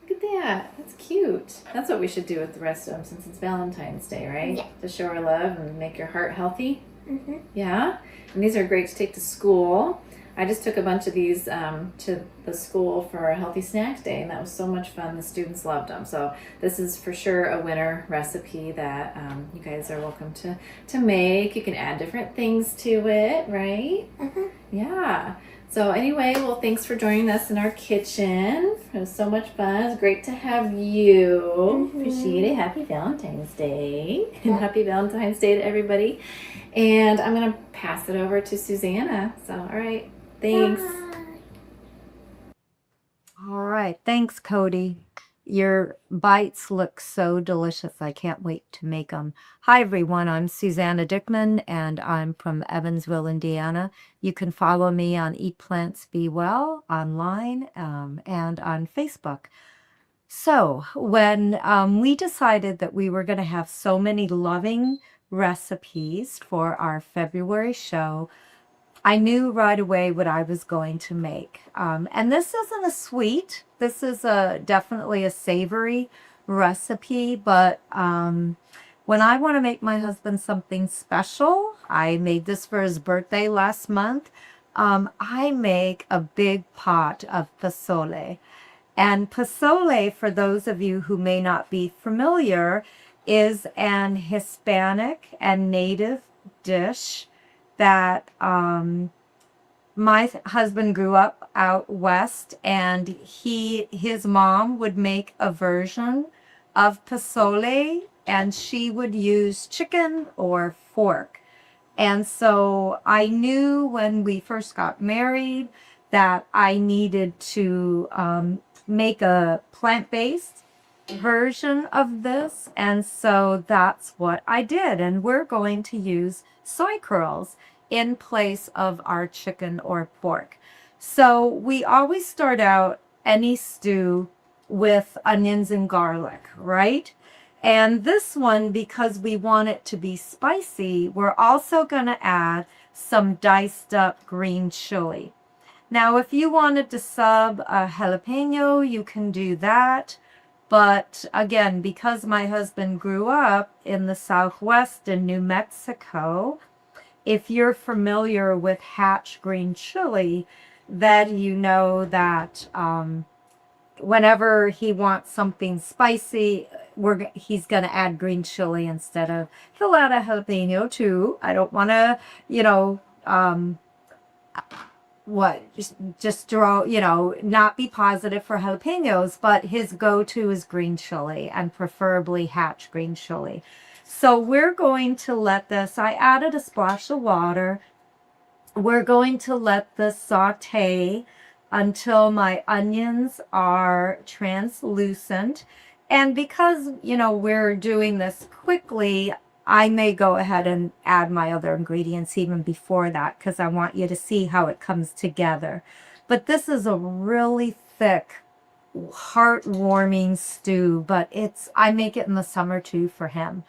F: Look at that. That's cute. That's what we should do with the rest of them since it's Valentine's Day, right?
G: Yeah.
F: To show our love and make your heart healthy.
G: Mm-hmm.
F: Yeah. And these are great to take to school. I just took a bunch of these to the school for a healthy snacks day, and that was so much fun. The students loved them. So this is for sure a winner recipe that you guys are welcome to make. You can add different things to it, right?
G: Uh-huh.
F: Yeah. So anyway, well, thanks for joining us in our kitchen. It was so much fun. It was great to have you. Appreciate it. Happy Valentine's Day. And happy Valentine's Day to everybody. And I'm going to pass it over to Susanna. So, all right. Thanks.
G: Bye.
H: All right. Thanks, Cody. Your bites look so delicious. I can't wait to make them. Hi, everyone. I'm Susanna Dickman, and I'm from Evansville, Indiana. You can follow me on Eat Plants Be Well online and on Facebook. So when we decided that we were going to have so many loving recipes for our February show, I knew right away what I was going to make. And this isn't a sweet. This is definitely a savory recipe. But when I want to make my husband something special, I made this for his birthday last month. I make a big pot of pozole. And pozole, for those of you who may not be familiar, is an Hispanic and native dish that my husband grew up out west, and his mom would make a version of pozole, and she would use chicken or pork. And so I knew when we first got married that I needed to make a plant-based version of this. And so that's what I did. And we're going to use soy curls in place of our chicken or pork. So we always start out any stew with onions and garlic, right? And this one, because we want it to be spicy, we're also going to add some diced up green chili. Now, if you wanted to sub a jalapeno, you can do that. But again, because my husband grew up in the Southwest in New Mexico, if you're familiar with Hatch green chili, then you know that whenever he wants something spicy, he's going to add green chili instead of, he'll add a jalapeno too. I don't want to, just throw, not be positive for jalapenos, but his go-to is green chili, and preferably Hatch green chili. So we're going to let this, I added a splash of water. We're going to let this saute until my onions are translucent. And because, we're doing this quickly, I may go ahead and add my other ingredients even before that, because I want you to see how it comes together. But this is a really thick, heartwarming stew, but I make it in the summer too for him.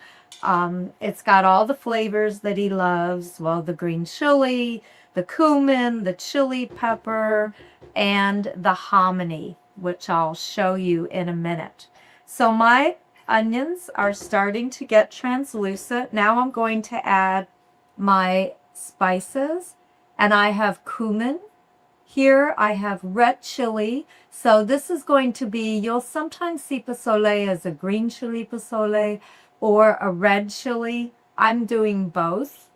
H: It's got all the flavors that he loves. Well, the green chili, the cumin, the chili pepper, and the hominy, which I'll show you in a minute. So my onions are starting to get translucent. Now I'm going to add my spices, and I have cumin. Here I have red chili. So this is going to be, you'll sometimes see pozole as a green chili pozole or a red chili. I'm doing both.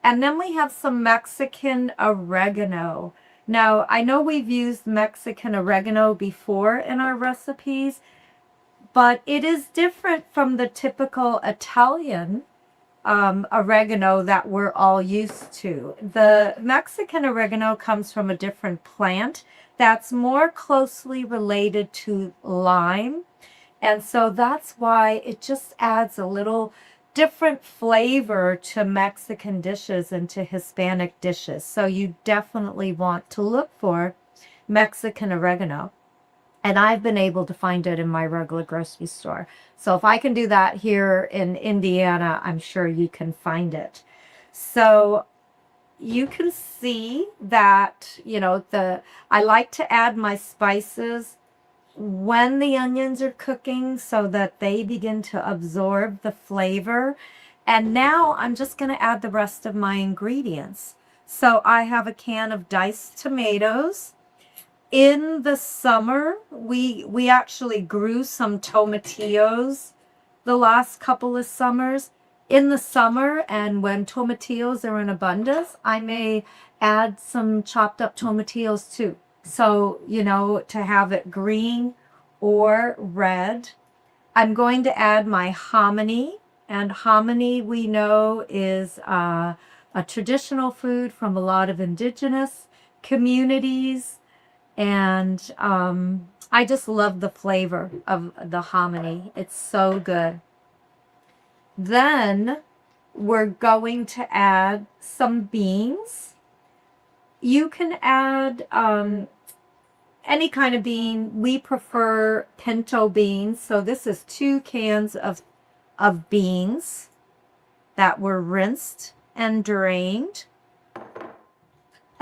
H: And then we have some Mexican oregano. Now, I know we've used Mexican oregano before in our recipes, but it is different from the typical Italian oregano that we're all used to. The Mexican oregano comes from a different plant that's more closely related to lime. And so that's why it just adds a little different flavor to Mexican dishes and to Hispanic dishes. So you definitely want to look for Mexican oregano. And I've been able to find it in my regular grocery store. So if I can do that here in Indiana, I'm sure you can find it. So you can see that, I like to add my spices when the onions are cooking so that they begin to absorb the flavor. And now I'm just going to add the rest of my ingredients. So I have a can of diced tomatoes. In the summer, we actually grew some tomatillos the last couple of summers. In the summer, and when tomatillos are in abundance, I may add some chopped up tomatillos too. So, to have it green or red. I'm going to add my hominy, and hominy we know is a traditional food from a lot of indigenous communities. And I just love the flavor of the hominy. It's so good. Then we're going to add some beans. You can add any kind of bean. We prefer pinto beans. So this is 2 cans of beans that were rinsed and drained.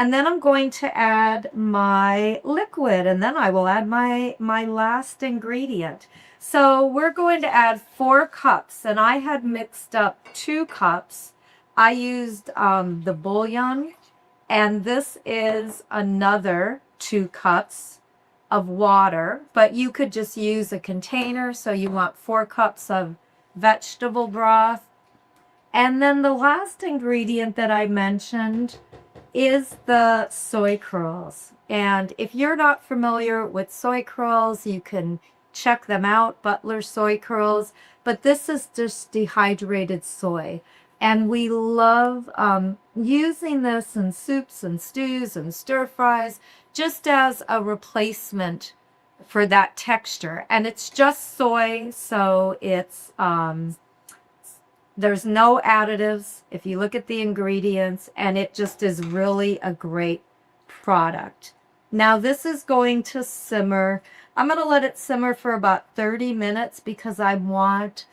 H: And then I'm going to add my liquid, and then I will add my last ingredient. So we're going to add 4 cups, and I had mixed up 2 cups. I used the bouillon, and this is another 2 cups of water, but you could just use a container. So you want 4 cups of vegetable broth. And then the last ingredient that I mentioned is the soy curls. And if you're not familiar with soy curls, you can check them out, Butler soy curls. But this is just dehydrated soy. And we love using this in soups and stews and stir fries just as a replacement for that texture. And it's just soy, so it's there's no additives if you look at the ingredients, and it just is really a great product. Now this is going to simmer. I'm going to let it simmer for about 30 minutes because I want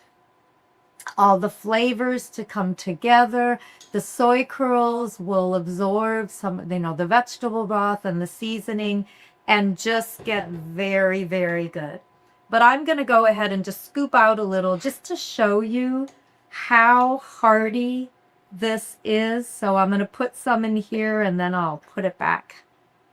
H: all the flavors to come together. The soy curls will absorb some, the vegetable broth and the seasoning and just get very, very good. But I'm going to go ahead and just scoop out a little just to show you how hearty this is. So I'm going to put some in here and then I'll put it back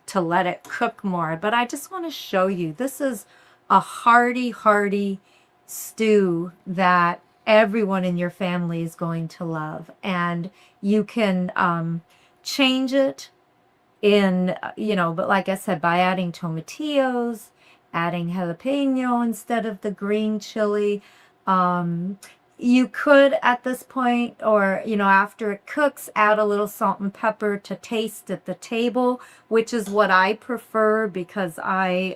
H: to let it cook more. But I just want to show you, this is a hearty stew that everyone in your family is going to love. And you can change it in, but like I said, by adding tomatillos, adding jalapeno instead of the green chili. You could at this point, or after it cooks, add a little salt and pepper to taste at the table, which is what I prefer because I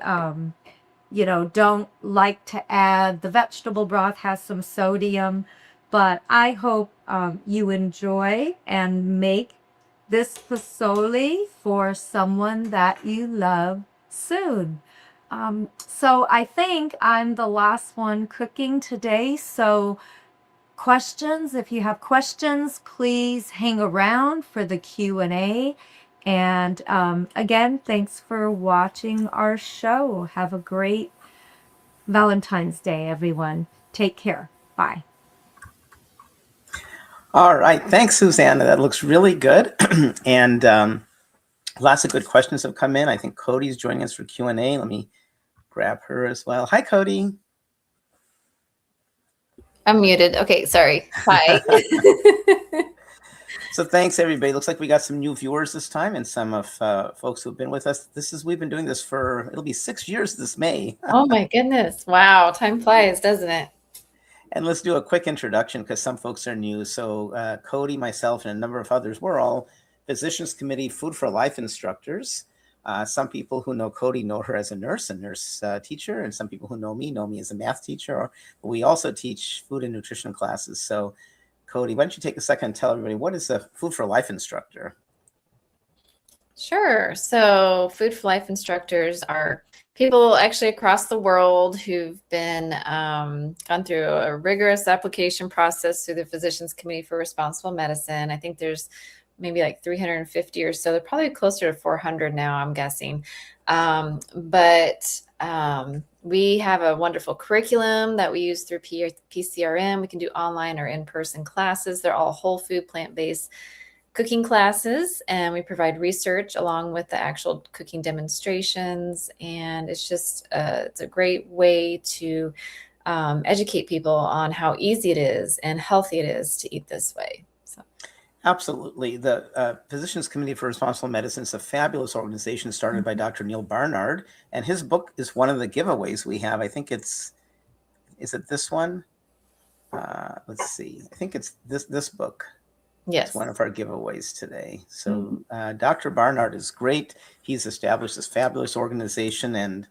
H: don't like to add, the vegetable broth has some sodium. But I hope you enjoy and make this pozole for someone that you love soon. So I think I'm the last one cooking today. So questions, if you have questions, please hang around for the Q&A. And again, thanks for watching our show. Have a great Valentine's Day, everyone. Take care. Bye.
B: All right. Thanks, Susanna. That looks really good. And lots of good questions have come in. I think Cody's joining us for Q&A. Let me grab her as well. Hi, Cody.
F: I'm muted. Okay, sorry. Hi.
B: So thanks, everybody. Looks like we got some new viewers this time and some of folks who've been with us. We've been doing this for, it'll be 6 years this May.
F: Oh my goodness. Wow. Time flies, doesn't it?
B: And let's do a quick introduction because some folks are new. So Cody, myself, and a number of others, we're all Physicians Committee Food for Life instructors. Some people who know Cody know her as a nurse teacher, and some people who know me as a math teacher. But we also teach food and nutrition classes. So Cody, why don't you take a second and tell everybody, what is a Food for Life instructor?
F: Sure. So Food for Life instructors are people actually across the world who've been gone through a rigorous application process through the Physicians Committee for Responsible Medicine. I think there's maybe like 350 or so. They're probably closer to 400 now, I'm guessing. But we have a wonderful curriculum that we use through PCRM. We can do online or in-person classes. They're all whole food, plant-based cooking classes, and we provide research along with the actual cooking demonstrations. And it's just it's a great way to educate people on how easy it is and healthy it is to eat this way. So.
B: Absolutely. The Physicians Committee for Responsible Medicine is a fabulous organization started by Dr. Neil Barnard, and his book is one of the giveaways we have. I think is it this one? Let's see. I think it's this book.
F: Yes.
B: It's one of our giveaways today. So Dr. Barnard is great. He's established this fabulous organization, and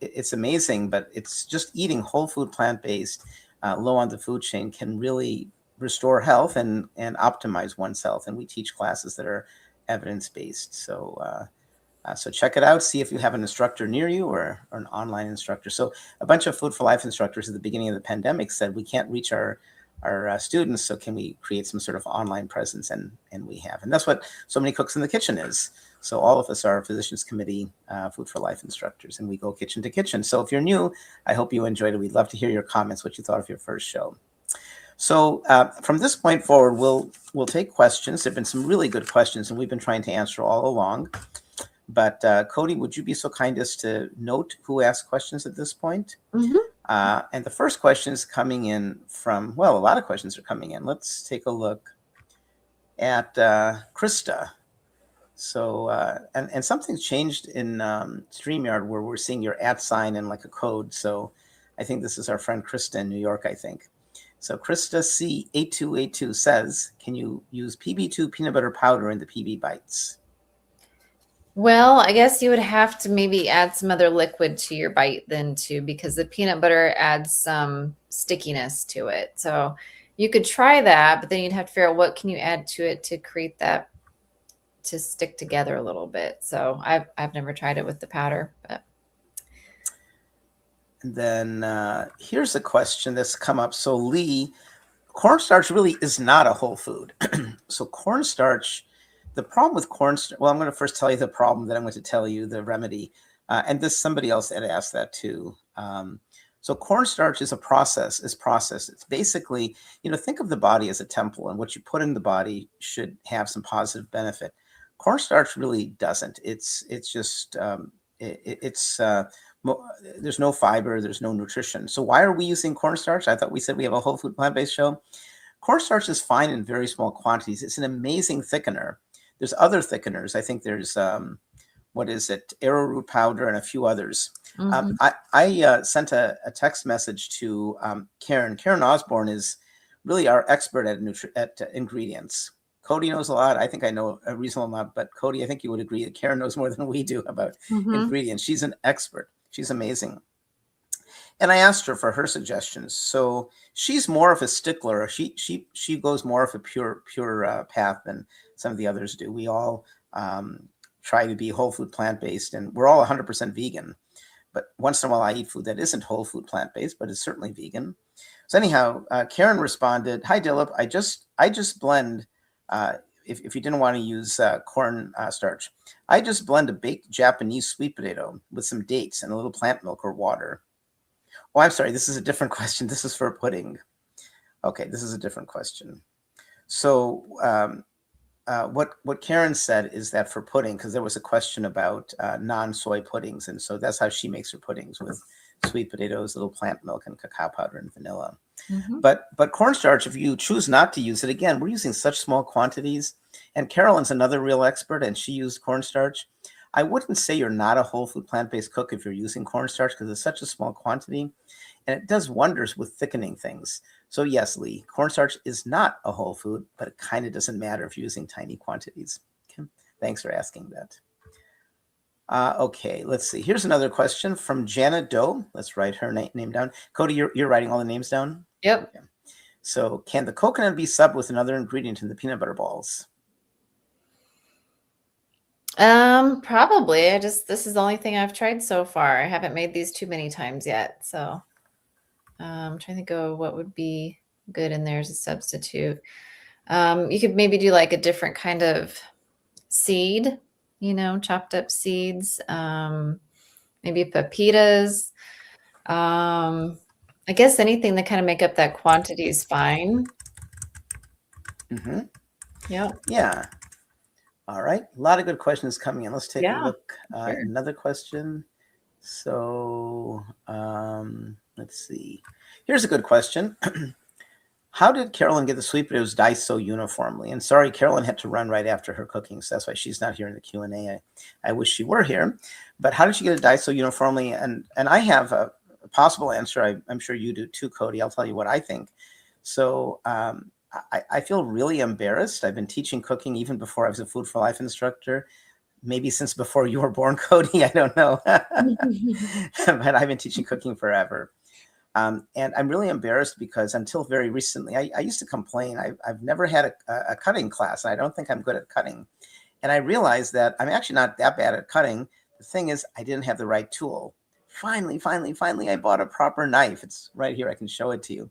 B: it's amazing, but it's just eating whole food, plant-based, low on the food chain can really restore health and optimize one's health. And we teach classes that are evidence-based. So check it out. See if you have an instructor near you or an online instructor. So a bunch of Food for Life instructors at the beginning of the pandemic said, we can't reach our students, so can we create some sort of online presence? And we have. And that's what So Many Cooks in the Kitchen is. So all of us are Physicians Committee Food for Life instructors, and we go kitchen to kitchen. So if you're new, I hope you enjoyed it. We'd love to hear your comments, what you thought of your first show. So from this point forward, we'll take questions. There have been some really good questions, and we've been trying to answer all along. But Cody, would you be so kind as to note who asked questions at this point? Mm-hmm. And the first question is coming in from, well, a lot of questions are coming in. Let's take a look. at Krista. So, and something's changed in StreamYard where we're seeing your @ sign and like a code. So I think this is our friend Krista in New York, I think. So Krista C8282 says, can you use PB2 peanut butter powder in the PB bites?
F: Well, I guess you would have to maybe add some other liquid to your bite then too, because the peanut butter adds some stickiness to it. So you could try that, but then you'd have to figure out what can you add to it to create that to stick together a little bit. So I've never tried it with the powder, but.
B: And then here's a question that's come up. So Lee, cornstarch really is not a whole food. So cornstarch, the problem with cornstarch, well, I'm going to first tell you the problem, then I'm going to tell you the remedy. And this, somebody else had asked that too. So cornstarch is processed. It's basically, think of the body as a temple, and what you put in the body should have some positive benefit. Cornstarch really doesn't. It's just, there's no fiber, there's no nutrition. So why are we using cornstarch? I thought we said we have a whole food plant-based show. Cornstarch is fine in very small quantities. It's an amazing thickener. There's other thickeners. I think there's, arrowroot powder and a few others.
F: Mm-hmm.
B: I sent a text message to Karen. Karen Osborne is really our expert at ingredients. Cody knows a lot. I think I know a reasonable amount, but Cody, I think you would agree that Karen knows more than we do about ingredients. She's an expert. She's amazing. And I asked her for her suggestions. So she's more of a stickler. She goes more of a pure path than some of the others do. We all try to be whole food plant-based, and we're all 100% vegan. But once in a while I eat food that isn't whole food plant-based, but is certainly vegan. So anyhow, Karen responded, "Hi Dilip, I just blend, if you didn't want to use corn starch, I just blend a baked Japanese sweet potato with some dates and a little plant milk or water." Oh, I'm sorry, this is a different question. This is for pudding. Okay, this is a different question. So what Karen said is that for pudding, because there was a question about non-soy puddings, and so that's how she makes her puddings, with sweet potatoes, little plant milk, and cacao powder and vanilla.
F: Mm-hmm.
B: But cornstarch, if you choose not to use it, again, we're using such small quantities. And Carolyn's another real expert, and she used cornstarch. I wouldn't say you're not a whole food plant-based cook if you're using cornstarch, because it's such a small quantity, and it does wonders with thickening things. So yes, Lee, cornstarch is not a whole food, but it kind of doesn't matter if you're using tiny quantities. Okay. Thanks for asking that. Okay, let's see. Here's another question from Janet Doe. Let's write her name down. Cody, you're writing all the names down?
F: Yep.
B: Okay. So can the coconut be subbed with another ingredient in the peanut butter balls?
F: Probably. This is the only thing I've tried so far. I haven't made these too many times yet. So I'm trying to think of what would be good in there as a substitute. You could maybe do like a different kind of seed, chopped up seeds, maybe pepitas. I guess anything that kind of make up that quantity is fine.
B: Mm-hmm.
F: Yeah.
B: Yeah. All right. A lot of good questions coming in. Let's take a look.
F: Sure.
B: Another question. So let's see. Here's a good question. How did Carolyn get the sweet potatoes diced so uniformly? And sorry, Carolyn had to run right after her cooking, so that's why she's not here in the Q&A. I wish she were here. But how did she get it diced so uniformly? And I have a possible answer. I'm sure you do too, Cody. I'll tell you what I think. So I feel really embarrassed. I've been teaching cooking even before I was a Food for Life instructor. Maybe since before you were born, Cody, I don't know. But I've been teaching cooking forever. And I'm really embarrassed because until very recently, I used to complain. I've never had a cutting class, and I don't think I'm good at cutting. And I realized that I'm actually not that bad at cutting. The thing is, I didn't have the right tool. Finally, I bought a proper knife. It's right here. I can show it to you.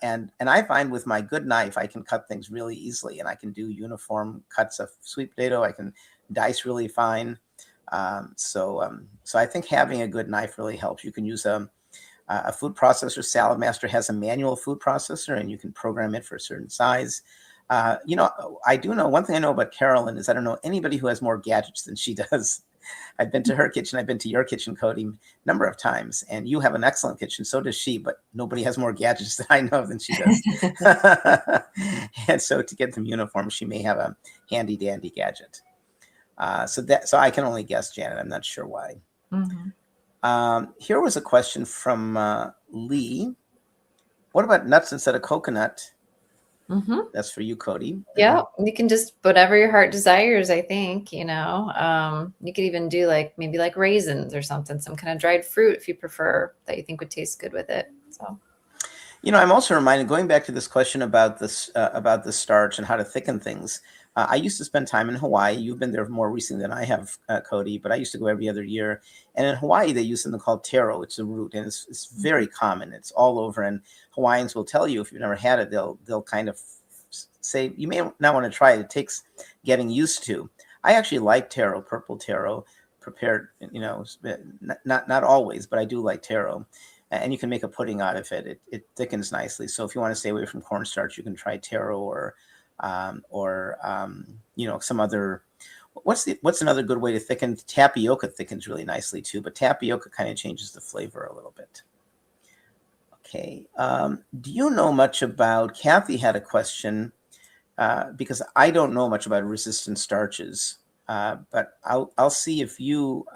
B: And I find with my good knife, I can cut things really easily, and I can do uniform cuts of sweet potato. I can dice really fine. So I think having a good knife really helps. You can use a food processor. Salad Master has a manual food processor, and you can program it for a certain size. I do know one thing I know about Carolyn is I don't know anybody who has more gadgets than she does. I've been to her kitchen. I've been to your kitchen, Cody, a number of times. And you have an excellent kitchen. So does she. But nobody has more gadgets that I know than she does. And so to get them uniform, she may have a handy dandy gadget. So I can only guess, Janet. I'm not sure why. Here was a question from Lee. What about nuts instead of coconut? That's for you, Cody.
F: Yeah, you can just whatever your heart desires, I think, you could even do maybe raisins or something, some kind of dried fruit if you prefer that you think would taste good with it. So,
B: I'm also reminded, going back to this question about the starch and how to thicken things. I used to spend time in Hawaii. You've been there more recently than I have, Cody, but I used to go every other year. And in Hawaii, they use something called taro. It's a root, and it's very common. It's all over, and Hawaiians will tell you if you've never had it, they'll kind of say you may not want to try it. It takes getting used to. I actually like taro, purple taro, prepared. Not always, but I do like taro. And you can make a pudding out of it. It thickens nicely. So if you want to stay away from cornstarch, you can try taro or some other. What's another good way to thicken? Tapioca thickens really nicely too, but tapioca kind of changes the flavor a little bit. Okay. Do you know much about? Kathy had a question because I don't know much about resistant starches, but I'll see if you.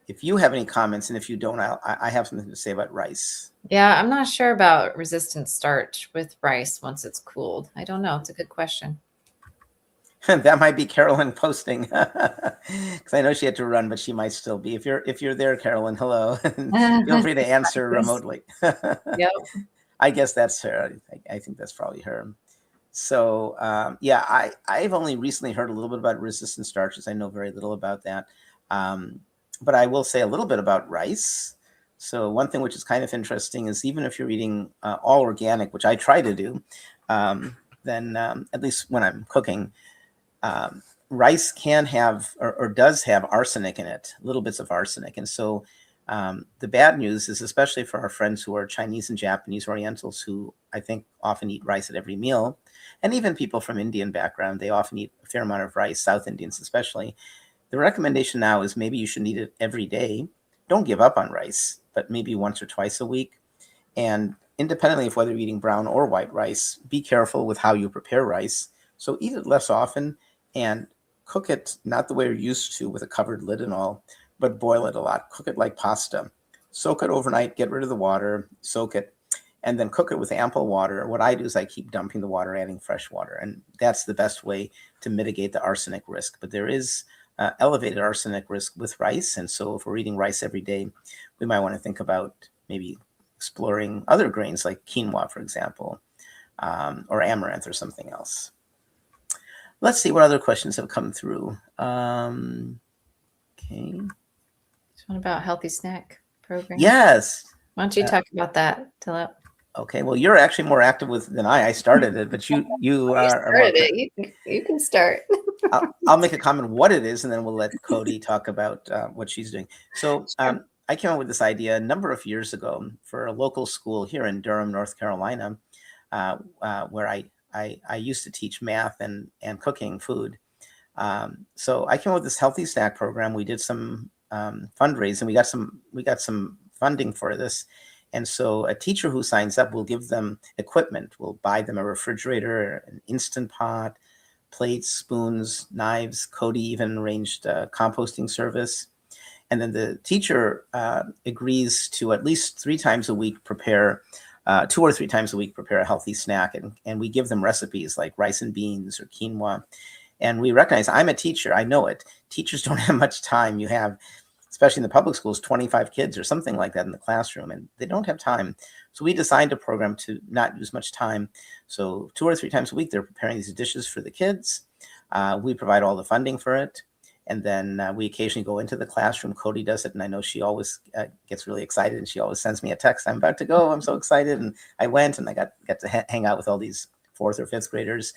B: If you have any comments, and if you don't, I have something to say about rice.
F: yeah, I'm not sure about resistant starch with rice once it's cooled. I don't know. It's a good question.
B: That might be Carolyn posting, because I know she had to run, but she might still be. If you're there, Carolyn, hello. Feel free to answer remotely.
F: Yep.
B: I guess that's her. I think that's probably her. So I've only recently heard a little bit about resistant starches. I know very little about that. But I will say a little bit about rice. So one thing which is kind of interesting is even if you're eating all organic, which I try to do, then at least when I'm cooking, rice can have or does have arsenic in it, little bits of arsenic. And so the bad news is, especially for our friends who are Chinese and Japanese Orientals, who I think often eat rice at every meal, and even people from Indian background, they often eat a fair amount of rice, South Indians especially. The recommendation now is maybe you should eat it every day. Don't give up on rice, but maybe once or twice a week. And independently of whether you're eating brown or white rice, be careful with how you prepare rice. So eat it less often and cook it not the way you're used to with a covered lid and all, but boil it a lot. Cook it like pasta. Soak it overnight, get rid of the water, soak it, and then cook it with ample water. What I do is I keep dumping the water, adding fresh water. And that's the best way to mitigate the arsenic risk. But there is elevated arsenic risk with rice. And so if we're eating rice every day, we might want to think about maybe exploring other grains like quinoa, for example, or amaranth or something else. Let's see what other questions have come through. Okay.
F: What about healthy snack program?
B: Yes.
F: Why don't you talk about that, Philip?
B: Okay. Well, you're actually more active than I. I started it, but you
F: started it. You can start.
B: I'll make a comment what it is, and then we'll let Cody talk about what she's doing. So I came up with this idea a number of years ago for a local school here in Durham, North Carolina, where I used to teach math and cooking food. So I came up with this healthy snack program. We did some fundraising. We got some funding for this. And so a teacher who signs up will give them equipment. We'll buy them a refrigerator, an Instant Pot, plates, spoons, knives. Cody even arranged a composting service. And then the teacher agrees to at least 3 times a week prepare 2 or 3 times a week prepare a healthy snack. And we give them recipes like rice and beans or quinoa. And we recognize, I'm a teacher, I know it. Teachers don't have much time. You have, especially in the public schools, 25 kids or something like that in the classroom, and they don't have time. So we designed a program to not use much time. So 2 or 3 times a week, they're preparing these dishes for the kids. We provide all the funding for it. And then we occasionally go into the classroom. Cody does it, and I know she always gets really excited, and she always sends me a text. I'm about to go. I'm so excited. And I went, and I got to hang out with all these 4th or 5th graders,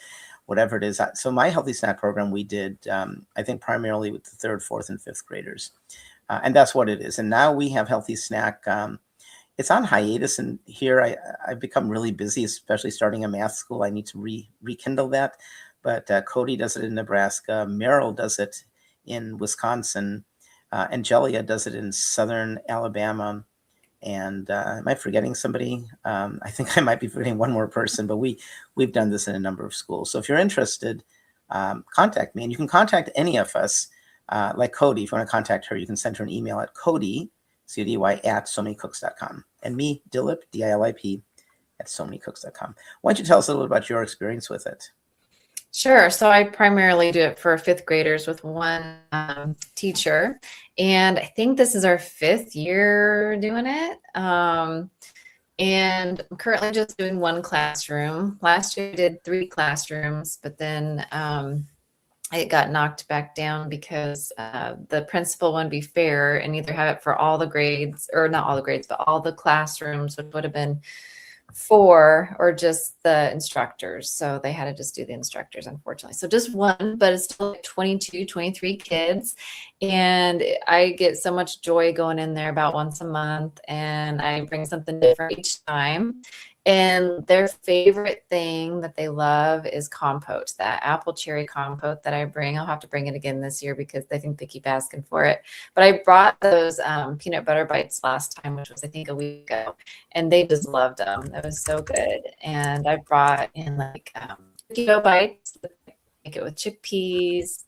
B: whatever it is. So my healthy snack program, we did, I think, primarily with the 3rd, 4th, and 5th graders. And that's what it is. And now we have healthy snack. It's on hiatus, and here I've become really busy, especially starting a math school. I need to rekindle that. But Cody does it in Nebraska. Merrill does it in Wisconsin. Angelia does it in southern Alabama. And am I forgetting somebody? I think I might be forgetting one more person, but we've done this in a number of schools. So if you're interested, contact me. And you can contact any of us, like Cody. If you want to contact her, you can send her an email at Cody, C-O-D-Y, at SoManyCooks.com. And me, Dilip, D-I-L-I-P, at SoManyCooks.com. Why don't you tell us a little bit about your experience with it?
F: Sure. So I primarily do it for fifth graders with one teacher. And I think this is our 5th year doing it. And I'm currently just doing one classroom. Last year I did 3 classrooms, but then it got knocked back down because the principal wanted to be fair and either have it for all the grades, or not all the grades, but all the classrooms, which would have been 4, or just the instructors. So they had to just do the instructors, unfortunately. So just one, but it's still like 22, 23 kids. And I get so much joy going in there about once a month, and I bring something different each time. And their favorite thing that they love is compote, that apple cherry compote that I bring. I'll have to bring it again this year because I think they keep asking for it. But I brought those peanut butter bites last time, which was, I think, a week ago, and they just loved them. It was so good. And I brought in like cookie dough bites, make it with chickpeas.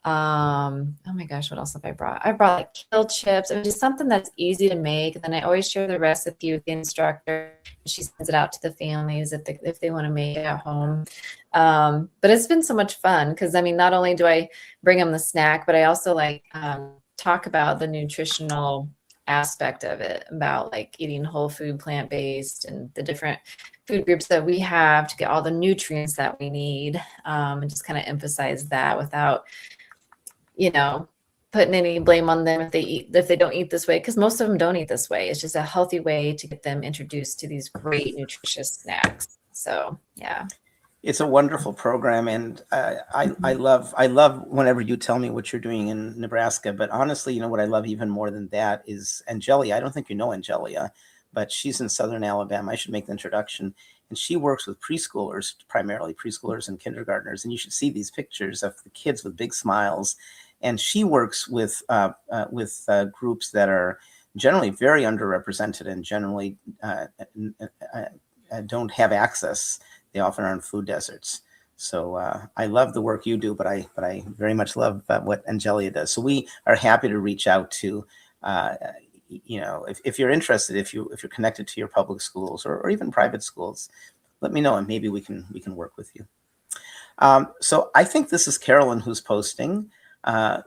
F: Oh my gosh, what else have I brought? I brought like kale chips. I mean, just something that's easy to make. And then I always share the recipe with the instructor. She sends it out to the families if they want to make it at home. But it's been so much fun because, I mean, not only do I bring them the snack, but I also like talk about the nutritional aspect of it, about like eating whole food, plant-based, and the different food groups that we have to get all the nutrients that we need, and just kind of emphasize that without, you know, putting any blame on them if they don't eat this way, because most of them don't eat this way. It's just a healthy way to get them introduced to these great nutritious snacks. So yeah.
B: It's a wonderful program, and I love whenever you tell me what you're doing in Nebraska. But honestly, you know what I love even more than that is Angelia. I don't think you know Angelia, but she's in southern Alabama. I should make the introduction. And she works with preschoolers, primarily preschoolers and kindergartners. And you should see these pictures of the kids with big smiles. And she works with groups that are generally very underrepresented and generally don't have access. They often are in food deserts. So I love the work you do, but I very much love what Angelia does. So we are happy to reach out to, you know, if you're interested, if you're connected to your public schools or even private schools, let me know and maybe we can work with you. So I think this is Carolyn who's posting.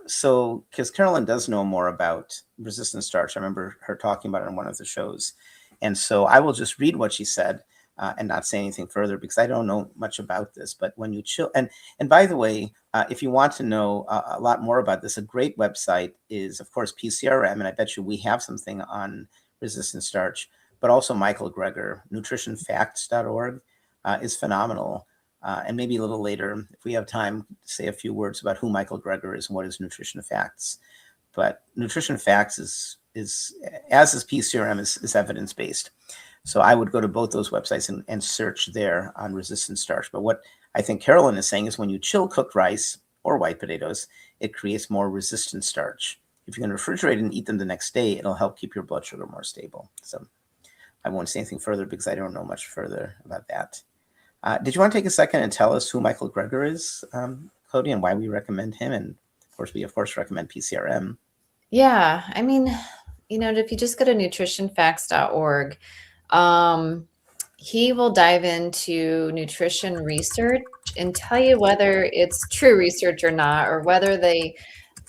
B: So because Carolyn does know more about resistant starch. I remember her talking about it on one of the shows. And so I will just read what she said. And not say anything further because I don't know much about this. But when you chill, and by the way, if you want to know a lot more about this, a great website is, of course, PCRM, and I bet you we have something on resistant starch, but also Michael Greger, nutritionfacts.org is phenomenal. And maybe a little later, if we have time, say a few words about who Michael Greger is and what is Nutrition Facts. But Nutrition Facts is as is PCRM, is evidence-based. So I would go to both those websites and search there on resistant starch. But what I think Carolyn is saying is when you chill cooked rice or white potatoes, it creates more resistant starch. If you can refrigerate and eat them the next day, it'll help keep your blood sugar more stable. So I won't say anything further because I don't know much further about that. Did you want to take a second and tell us who Michael Greger is, Cody, and why we recommend him? And of course, we recommend PCRM.
F: Yeah. I mean, you know, if you just go to nutritionfacts.org, he will dive into nutrition research and tell you whether it's true research or not, or whether they,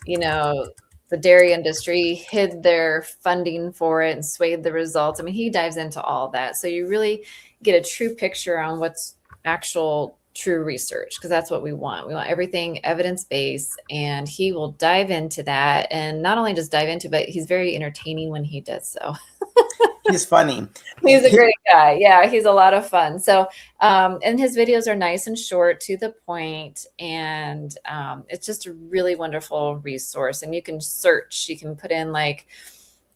F: you know, the dairy industry hid their funding for it and swayed the results. I mean, he dives into all that. So you really get a true picture on what's actual true research, because that's what we want. We want everything evidence-based, and he will dive into that, and not only just dive into, but he's very entertaining when he does so.
B: He's funny.
F: He's a great guy. Yeah, he's a lot of fun. So, and his videos are nice and short, to the point, and it's just a really wonderful resource. And you can search. You can put in like,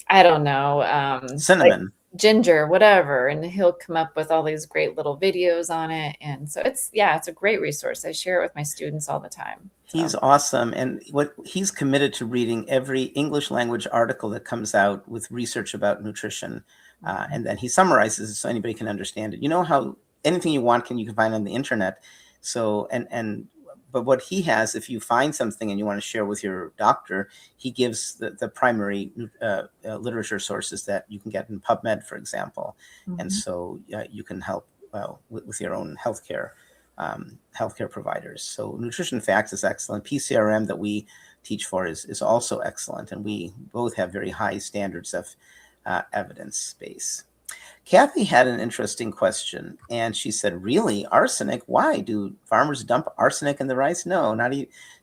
F: I don't know,
B: cinnamon.
F: ginger, whatever, and he'll come up with all these great little videos on it. And so it's a great resource. I share it with my students all the time.
B: He's awesome. And what he's committed to reading every English language article that comes out with research about nutrition. And then he summarizes it so anybody can understand it. You know how anything you want you can find on the internet. So, but what he has, if you find something and you want to share with your doctor, he gives the primary literature sources that you can get in PubMed, for example. And so you can help with your own healthcare providers. So Nutrition Facts is excellent. PCRM that we teach for is also excellent. And we both have very high standards of evidence base. Kathy had an interesting question, and she said, really, arsenic? Why? Do farmers dump arsenic in the rice? No,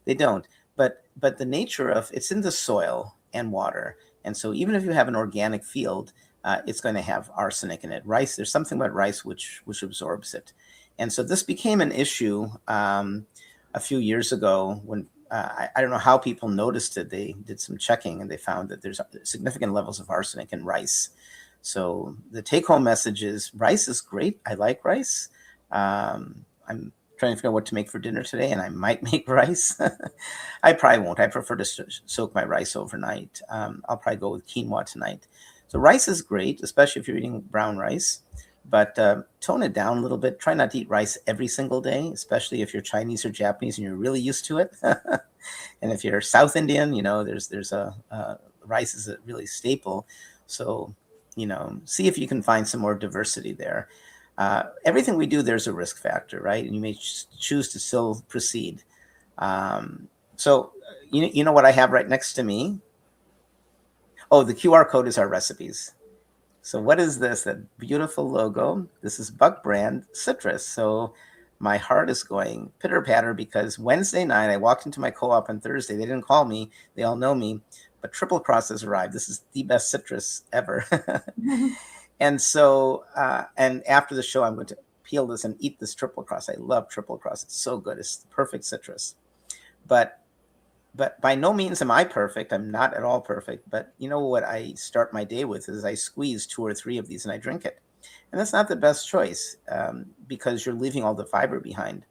B: they don't. But the nature of it's in the soil and water. And so even if you have an organic field, it's going to have arsenic in it. Rice, there's something about rice which absorbs it. And so this became an issue a few years ago when I don't know how people noticed it. They did some checking and they found that there's significant levels of arsenic in rice. So the take-home message is rice is great. I like rice. I'm trying to figure out what to make for dinner today, and I might make rice. I probably won't. I prefer to soak my rice overnight. I'll probably go with quinoa tonight. So rice is great, especially if you're eating brown rice. But tone it down a little bit. Try not to eat rice every single day, especially if you're Chinese or Japanese and you're really used to it. And if you're South Indian, there's rice is a really staple. So, see if you can find some more diversity there. Everything we do, there's a risk factor, right? And you may choose to still proceed. So, you know what I have right next to me? Oh, the QR code is our recipes. So what is this? That beautiful logo. This is Buck Brand Citrus. So my heart is going pitter patter because Wednesday night I walked into my co-op on Thursday. They didn't call me. They all know me. But Triple Cross has arrived. This is the best citrus ever. And so, and after the show, I'm going to peel this and eat this Triple Cross. I love Triple Cross. It's so good. It's the perfect citrus. But by no means am I perfect. I'm not at all perfect. But you know what I start my day with is I squeeze 2 or 3 of these and I drink it. And that's not the best choice because you're leaving all the fiber behind.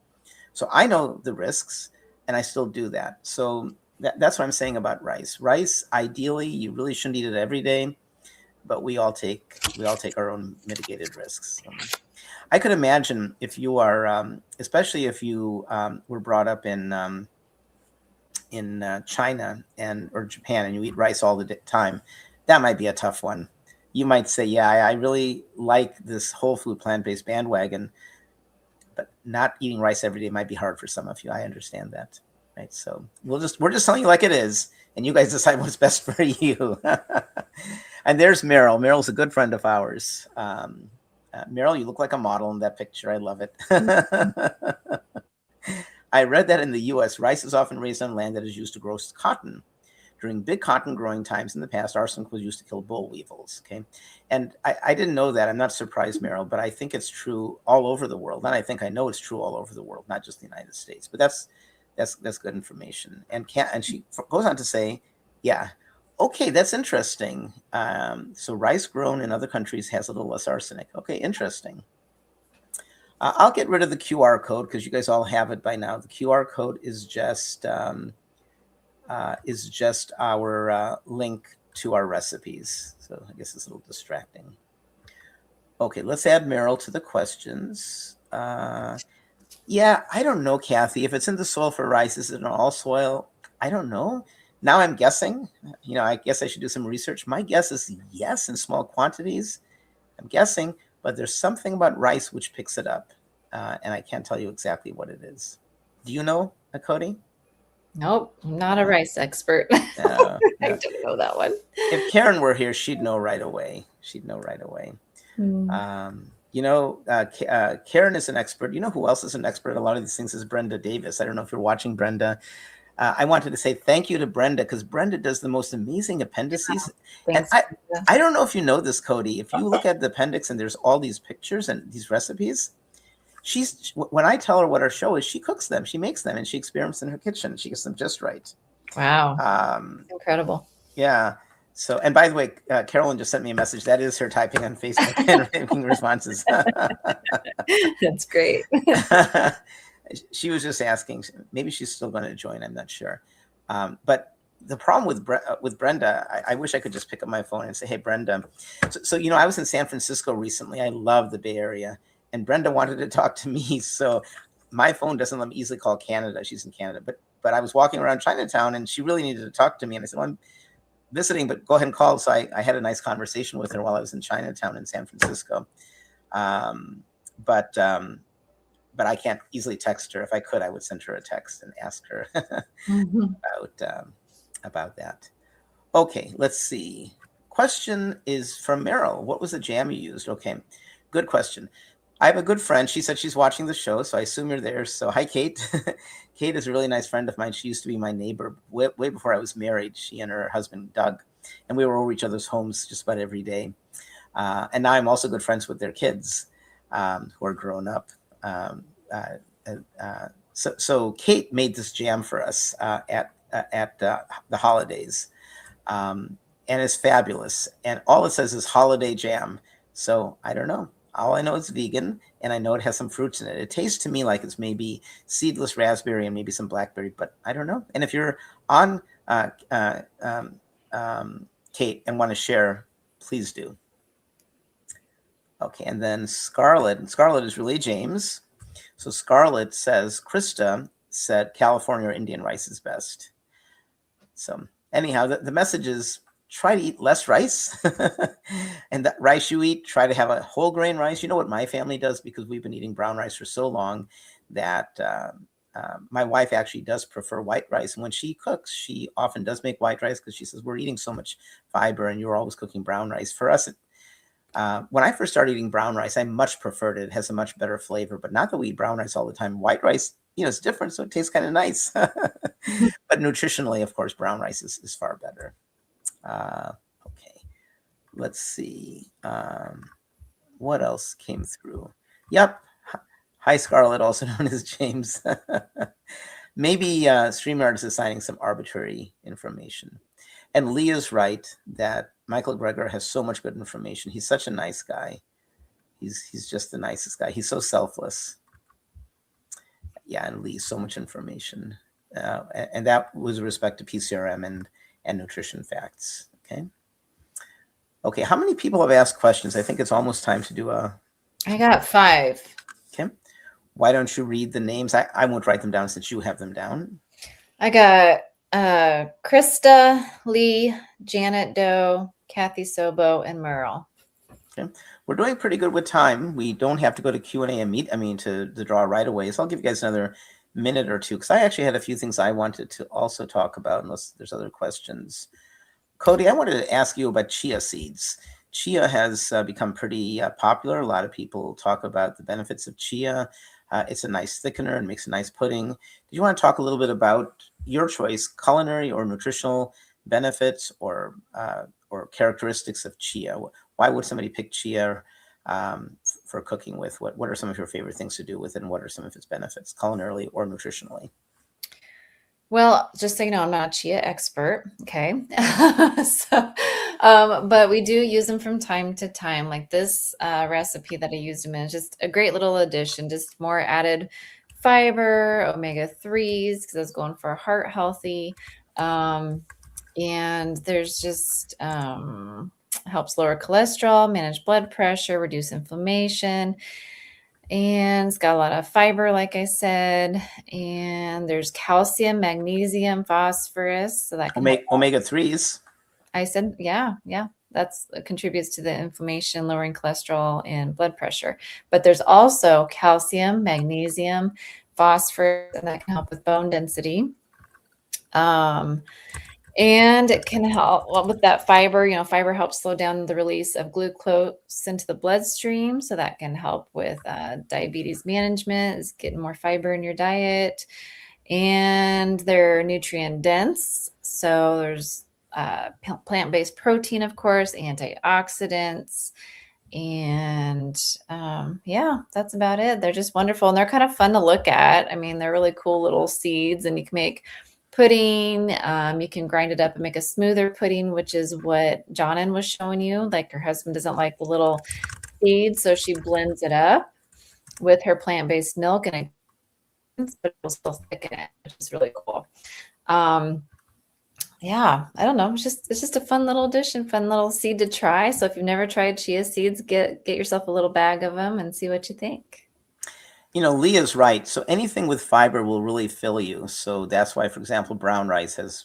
B: So I know the risks and I still do that. So that's what I'm saying about rice. Rice, ideally, you really shouldn't eat it every day, but we all take our own mitigated risks. I could imagine if you are, especially if you were brought up in China or Japan and you eat rice all the time, that might be a tough one. You might say, yeah, I really like this whole food plant-based bandwagon, but not eating rice every day might be hard for some of you. I understand that. Right. So we're just telling you like it is, and you guys decide what's best for you. And there's Meryl. Meryl's a good friend of ours. Meryl, you look like a model in that picture. I love it. I read that in the U.S., rice is often raised on land that is used to grow cotton. During big cotton growing times in the past, arsenic was used to kill boll weevils. Okay, and I didn't know that. I'm not surprised, Meryl, but I think it's true all over the world. And I know it's true all over the world, not just the United States. But that's good information. And she goes on to say, yeah, okay, that's interesting. So rice grown in other countries has a little less arsenic. Okay, interesting. I'll get rid of the QR code because you guys all have it by now. The QR code is just our link to our recipes. So I guess it's a little distracting. Okay, let's add Meryl to the questions. Yeah, I don't know, Kathy. If it's in the soil for rice, is it in all soil? I don't know. Now I'm guessing. I guess I should do some research. My guess is yes, in small quantities. I'm guessing, but there's something about rice which picks it up, and I can't tell you exactly what it is. Do you know, Cody?
F: Nope, I'm not a rice expert.
B: No.
F: I don't know that one.
B: If Karen were here, she'd know right away. Karen is an expert. You know who else is an expert at a lot of these things is Brenda Davis. I don't know if you're watching Brenda. I wanted to say thank you to Brenda because Brenda does the most amazing appendices.
F: Thanks,
B: and I don't know if you know this, Cody. If you look at the appendix and there's all these pictures and these recipes, when I tell her what our show is, she cooks them, she makes them, and she experiments in her kitchen. She gets them just right.
F: Wow. Incredible.
B: Yeah. So, and by the way, Carolyn just sent me a message. That is her typing on Facebook and making responses.
F: That's great.
B: She was just asking. Maybe she's still going to join. I'm not sure. But the problem with Brenda, I wish I could just pick up my phone and say, "Hey, Brenda." So I was in San Francisco recently. I love the Bay Area, and Brenda wanted to talk to me. So my phone doesn't let me easily call Canada. She's in Canada, but I was walking around Chinatown, and she really needed to talk to me. And I said, "Well, I'm visiting, but go ahead and call." So I had a nice conversation with her while I was in Chinatown in San Francisco. Um, but I can't easily text her. If I could, I would send her a text and ask her about that. Okay, let's see. Question is from Meryl. What was the jam you used? Okay, good question. I have a good friend. She said she's watching the show, so I assume you're there. So hi, Kate. Kate is a really nice friend of mine. She used to be my neighbor way before I was married. She and her husband, Doug, and we were over each other's homes just about every day. And now I'm also good friends with their kids who are grown up. So Kate made this jam for us at the holidays, and it's fabulous. And all it says is holiday jam. So I don't know. All I know is vegan, and I know it has some fruits in it. It tastes to me like it's maybe seedless raspberry and maybe some blackberry, but I don't know. And if you're on Kate and want to share, please do. Okay, and then Scarlett is really James. So Scarlett says, Krista said California or Indian rice is best. So anyhow, the message is try to eat less rice. And that rice you eat, try to have a whole grain rice. You know what my family does, because we've been eating brown rice for so long that my wife actually does prefer white rice. And when she cooks, she often does make white rice because she says, we're eating so much fiber and you're always cooking brown rice. For us, when I first started eating brown rice, I much preferred it. It has a much better flavor, but not that we eat brown rice all the time. White rice, it's different, so it tastes kind of nice. But nutritionally, of course, brown rice is far better. Okay, let's see. What else came through? Yep. Hi, Scarlett, also known as James. Maybe StreamYard is assigning some arbitrary information. And Lee is right that Michael Greger has so much good information. He's such a nice guy. He's just the nicest guy. He's so selfless. Yeah, and Lee, so much information. And that was with respect to PCRM and nutrition facts. Okay, how many people have asked questions? I think it's almost time to do a...
F: I got 5.
B: Okay. Why don't you read the names? I won't write them down since you have them down.
F: I got Krista, Lee, Janet Doe, Kathy Sobo, and Merle.
B: Okay. We're doing pretty good with time. We don't have to go to Q&A and to the draw right away. So I'll give you guys another minute or two, because I actually had a few things I wanted to also talk about, unless there's other questions. Cody, I wanted to ask you about chia seeds. Chia has become pretty popular. A lot of people talk about the benefits of chia. It's a nice thickener and makes a nice pudding. Do you want to talk a little bit about your choice, culinary or nutritional benefits or characteristics of chia? Why would somebody pick chia for cooking with? What are some of your favorite things to do with it, and what are some of its benefits, culinarily or nutritionally?
F: Well, just so you know, I'm not a chia expert, okay? But we do use them from time to time. Like this recipe that I used them in is just a great little addition, just more added fiber, omega-3s, because I was going for heart healthy. And there's just helps lower cholesterol, manage blood pressure, reduce inflammation. And it's got a lot of fiber, like I said, and there's calcium, magnesium, phosphorus. So that can
B: omega-3s.
F: I said, yeah, that contributes to the inflammation, lowering cholesterol and blood pressure. But there's also calcium, magnesium, phosphorus, and that can help with bone density. And it can help with that fiber. Fiber helps slow down the release of glucose into the bloodstream. So that can help with diabetes management, is getting more fiber in your diet. And they're nutrient dense. So there's plant-based protein, of course, antioxidants. And yeah, that's about it. They're just wonderful. And they're kind of fun to look at. I mean, they're really cool little seeds, and you can make pudding. You can grind it up and make a smoother pudding, which is what Jonan was showing you. Like her husband doesn't like the little seeds, so she blends it up with her plant-based milk, and it, but it'll still thicken it, which is really cool. Yeah, I don't know. It's just a fun little dish and fun little seed to try. So if you've never tried chia seeds, get yourself a little bag of them and see what you think.
B: You know, Leah's right. So anything with fiber will really fill you. So that's why, for example, brown rice has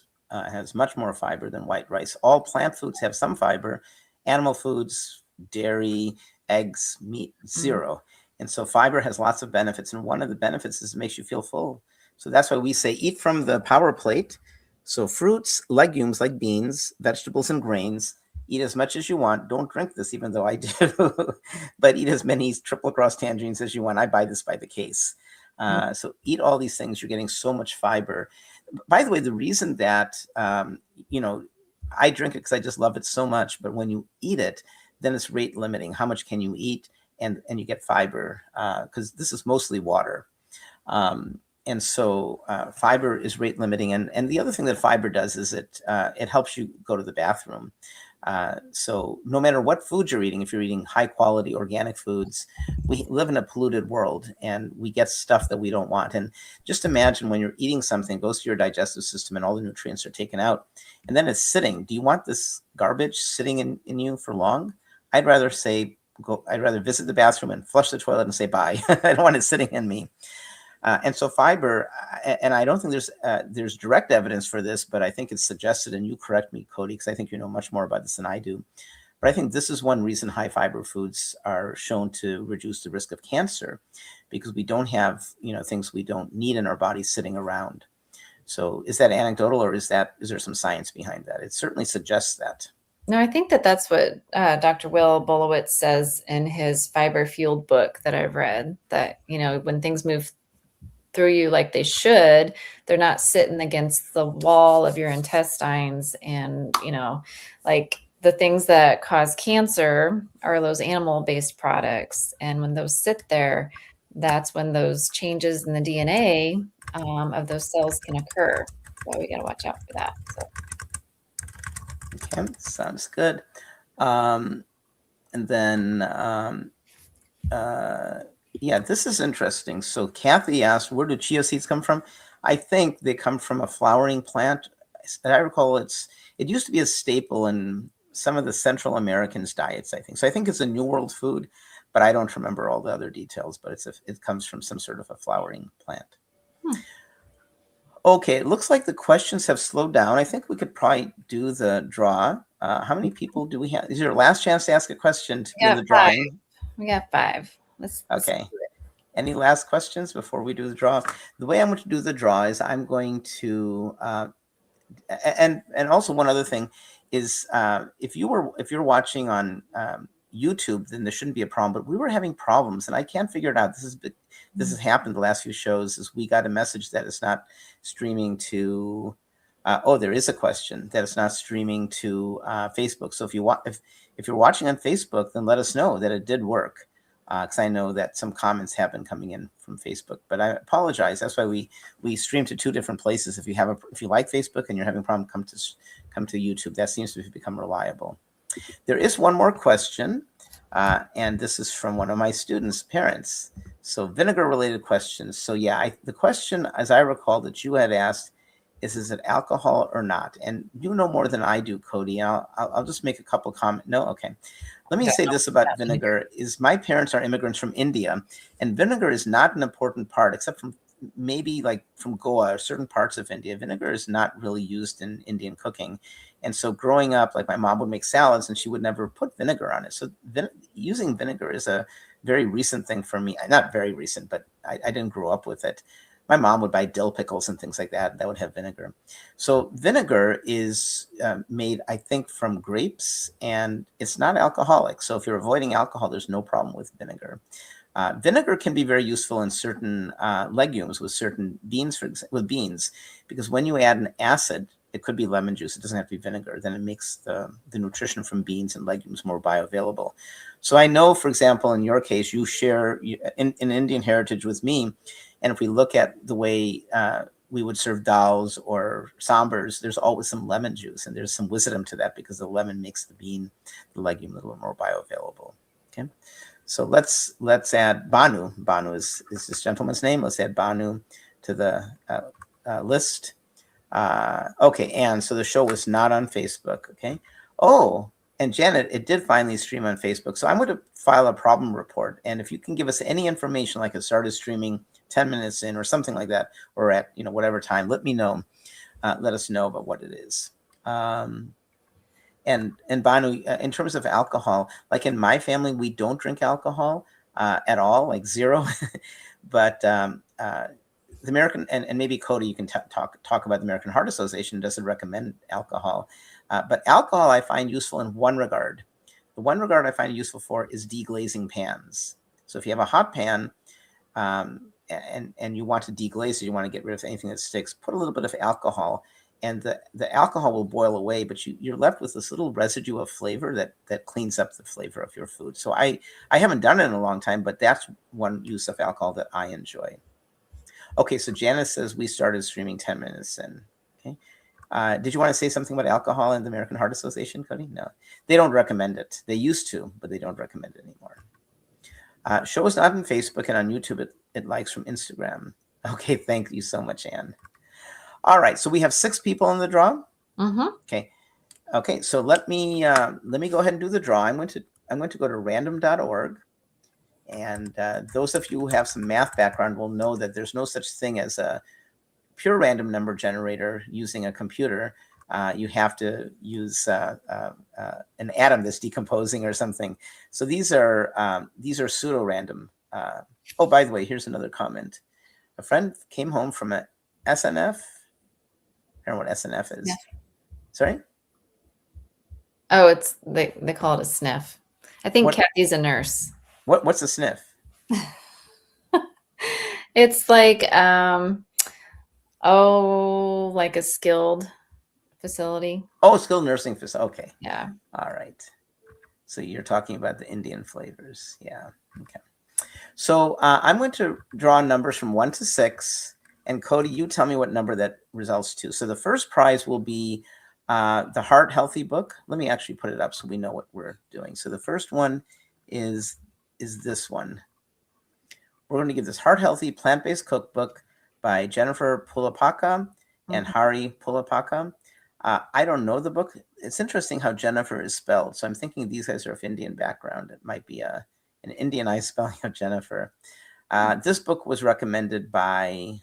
B: much more fiber than white rice. All plant foods have some fiber. Animal foods, dairy, eggs, meat, zero. And so fiber has lots of benefits. And one of the benefits is it makes you feel full. So that's why we say eat from the power plate. So fruits, legumes like beans, vegetables, and grains. Eat as much as you want. Don't drink this, even though I do. But eat as many triple cross tangerines as you want. I buy this by the case. So eat all these things. You're getting so much fiber. By the way, the reason that, you know, I drink it because I just love it so much. But when you eat it, then it's rate limiting. How much can you eat? And you get fiber because this is mostly water. And so fiber is rate limiting. And the other thing that fiber does is it helps you go to the bathroom. So no matter what food you're eating, if you're eating high quality organic foods, we live in a polluted world and we get stuff that we don't want. And just imagine when you're eating something, it goes to your digestive system and all the nutrients are taken out and then it's sitting. Do you want this garbage sitting in you for long? I'd rather visit the bathroom and flush the toilet and say bye. I don't want it sitting in me. And so fiber, and I don't think there's direct evidence for this, but I think it's suggested, and you correct me, Cody, because I think you know much more about this than I do. But I think this is one reason high fiber foods are shown to reduce the risk of cancer, because we don't have, you know, things we don't need in our bodies sitting around. So is that anecdotal, or is there some science behind that? It certainly suggests that.
F: No, I think that's what Dr. Will Bolowitz says in his fiber fueled book that I've read, that, you know, when things move through you like they should, they're not sitting against the wall of your intestines. And, you know, like the things that cause cancer are those animal-based products. And when those sit there, that's when those changes in the DNA of those cells can occur. So we got to watch out for that. So.
B: Okay, sounds good. And then, yeah, this is interesting. So Kathy asked, where do chia seeds come from? I think they come from a flowering plant. As I recall, it used to be a staple in some of the Central Americans' diets, I think. So I think it's a New World food, but I don't remember all the other details, but it comes from some sort of a flowering plant. Okay, it looks like the questions have slowed down. I think we could probably do the draw. How many people do we have? Is your last chance to ask a question to do the drawing?
F: We got 5.
B: Okay. Any last questions before we do the draw? The way I'm going to do the draw is I'm going to, and also one other thing is if you're watching on YouTube, then there shouldn't be a problem. But we were having problems, and I can't figure it out. This has happened the last few shows. Is we got a message that it's not streaming to. There is a question that it's not streaming to Facebook. So if you're watching on Facebook, then let us know that it did work. Because I know that some comments have been coming in from Facebook, but I apologize. That's why we stream to 2 different places. If you like Facebook and you're having a problem, come to YouTube. That seems to have become reliable. There is one more question, and this is from one of my students' parents. So vinegar-related questions. So yeah, the question, as I recall, that you had asked is it alcohol or not? And you know more than I do, Cody. I'll just make a couple comments. No, okay. Let me say this about vinegar: is my parents are immigrants from India, and vinegar is not an important part, except from maybe like from Goa or certain parts of India. Vinegar is not really used in Indian cooking. And so growing up, like my mom would make salads and she would never put vinegar on it. So using vinegar is a very recent thing for me. Not very recent, but I didn't grow up with it. My mom would buy dill pickles and things like that would have vinegar. So vinegar is made, I think, from grapes, and it's not alcoholic. So if you're avoiding alcohol, there's no problem with vinegar. Vinegar can be very useful in certain legumes with certain beans, with beans, because when you add an acid, it could be lemon juice. It doesn't have to be vinegar. Then it makes the nutrition from beans and legumes more bioavailable. So I know, for example, in your case, you share an Indian heritage with me. And if we look at the way we would serve dals or sambars, there's always some lemon juice, and there's some wisdom to that because the lemon makes the legume a little more bioavailable. Okay, so let's add Banu. Banu is this gentleman's name. Let's add Banu to the list. Okay, and so the show was not on Facebook. Okay. Oh, and Janet, it did finally stream on Facebook. So I'm going to file a problem report. And if you can give us any information, like it started streaming 10 minutes in or something like that, or at whatever time, let me know. Let us know about what it is. And Banu, in terms of alcohol, like in my family, we don't drink alcohol at all, like zero. But the American, and maybe Cody, you can talk about the American Heart Association doesn't recommend alcohol. But alcohol I find useful in one regard. The one regard I find it useful for is deglazing pans. So if you have a hot pan and you want to deglaze it, you want to get rid of anything that sticks, put a little bit of alcohol, and the alcohol will boil away, but you're left with this little residue of flavor that cleans up the flavor of your food. So I haven't done it in a long time, but that's one use of alcohol that I enjoy. Okay, so Janice says we started streaming 10 minutes in. Okay. Did you want to say something about alcohol and the American Heart Association, Cody? No, they don't recommend it. They used to, but they don't recommend it anymore. Show is not on Facebook, and on YouTube it likes from Instagram. Okay, thank you so much, Anne. All right, so we have 6 people in the draw.
F: Mm-hmm.
B: Okay, so let me go ahead and do the draw. I'm going to go to random.org. And those of you who have some math background will know that there's no such thing as a pure random number generator using a computer. You have to use an atom that's decomposing or something. So these are pseudo-random. Oh, by the way, here's another comment. A friend came home from a SNF. I don't know what SNF is.
F: Yeah.
B: Sorry?
F: Oh, it's they call it a sniff. I think
B: What?
F: Kathy's a nurse.
B: What's a sniff?
F: It's like like a skilled facility.
B: Oh, skilled nursing facility. Okay.
F: Yeah.
B: All right. So you're talking about the Indian flavors. Yeah. Okay. So I'm going to draw numbers from 1 to 6. And Cody, you tell me what number that results to. So the first prize will be the Heart Healthy book. Let me actually put it up so we know what we're doing. So the first one is this one. We're going to give this Heart Healthy Plant-Based Cookbook by Jennifer Pulapaka and Hari Pulapaka. I don't know the book. It's interesting how Jennifer is spelled. So I'm thinking these guys are of Indian background. It might be an Indianized spelling of Jennifer. This book was recommended by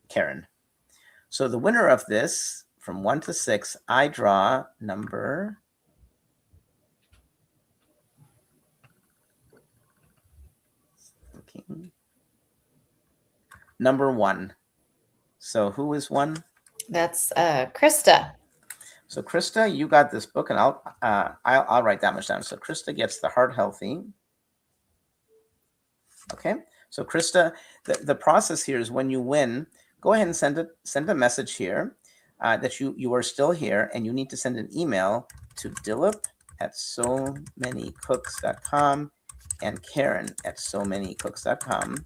B: Karen. So the winner of this, from 1 to 6, I draw number number 1. So who is 1?
F: That's Krista.
B: So Krista, you got this book, and I'll write that much down. So Krista gets the Heart Healthy. Okay. So Krista, the process here is when you win, go ahead and send a message here that you are still here, and you need to send an email to Dilip@somanycooks.com and Karen@somanycooks.com,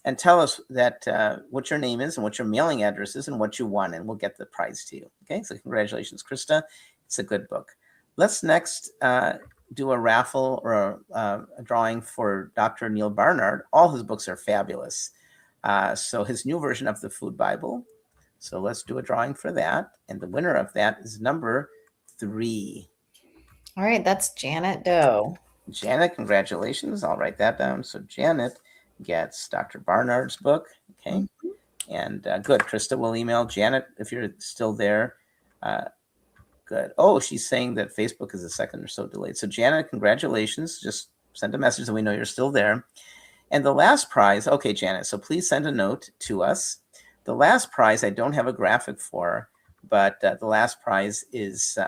B: and tell us that what your name is and what your mailing address is and what you won, and we'll get the prize to you. Okay, so congratulations, Krista. It's a good book. Let's next do a raffle or a drawing for Dr. Neil Barnard. All his books are fabulous. So his new version of the Food Bible. So let's do a drawing for that. And the winner of that is number 3.
F: All right, that's Janet Doe.
B: Janet, congratulations. I'll write that down. So Janet gets Dr. Barnard's book. Okay. And good. Krista will email Janet if you're still there. Good. Oh, she's saying that Facebook is a second or so delayed. So Janet, congratulations. Just send a message so we know you're still there. And the last prize, okay, Janet, so please send a note to us. The last prize I don't have a graphic for, but the last prize is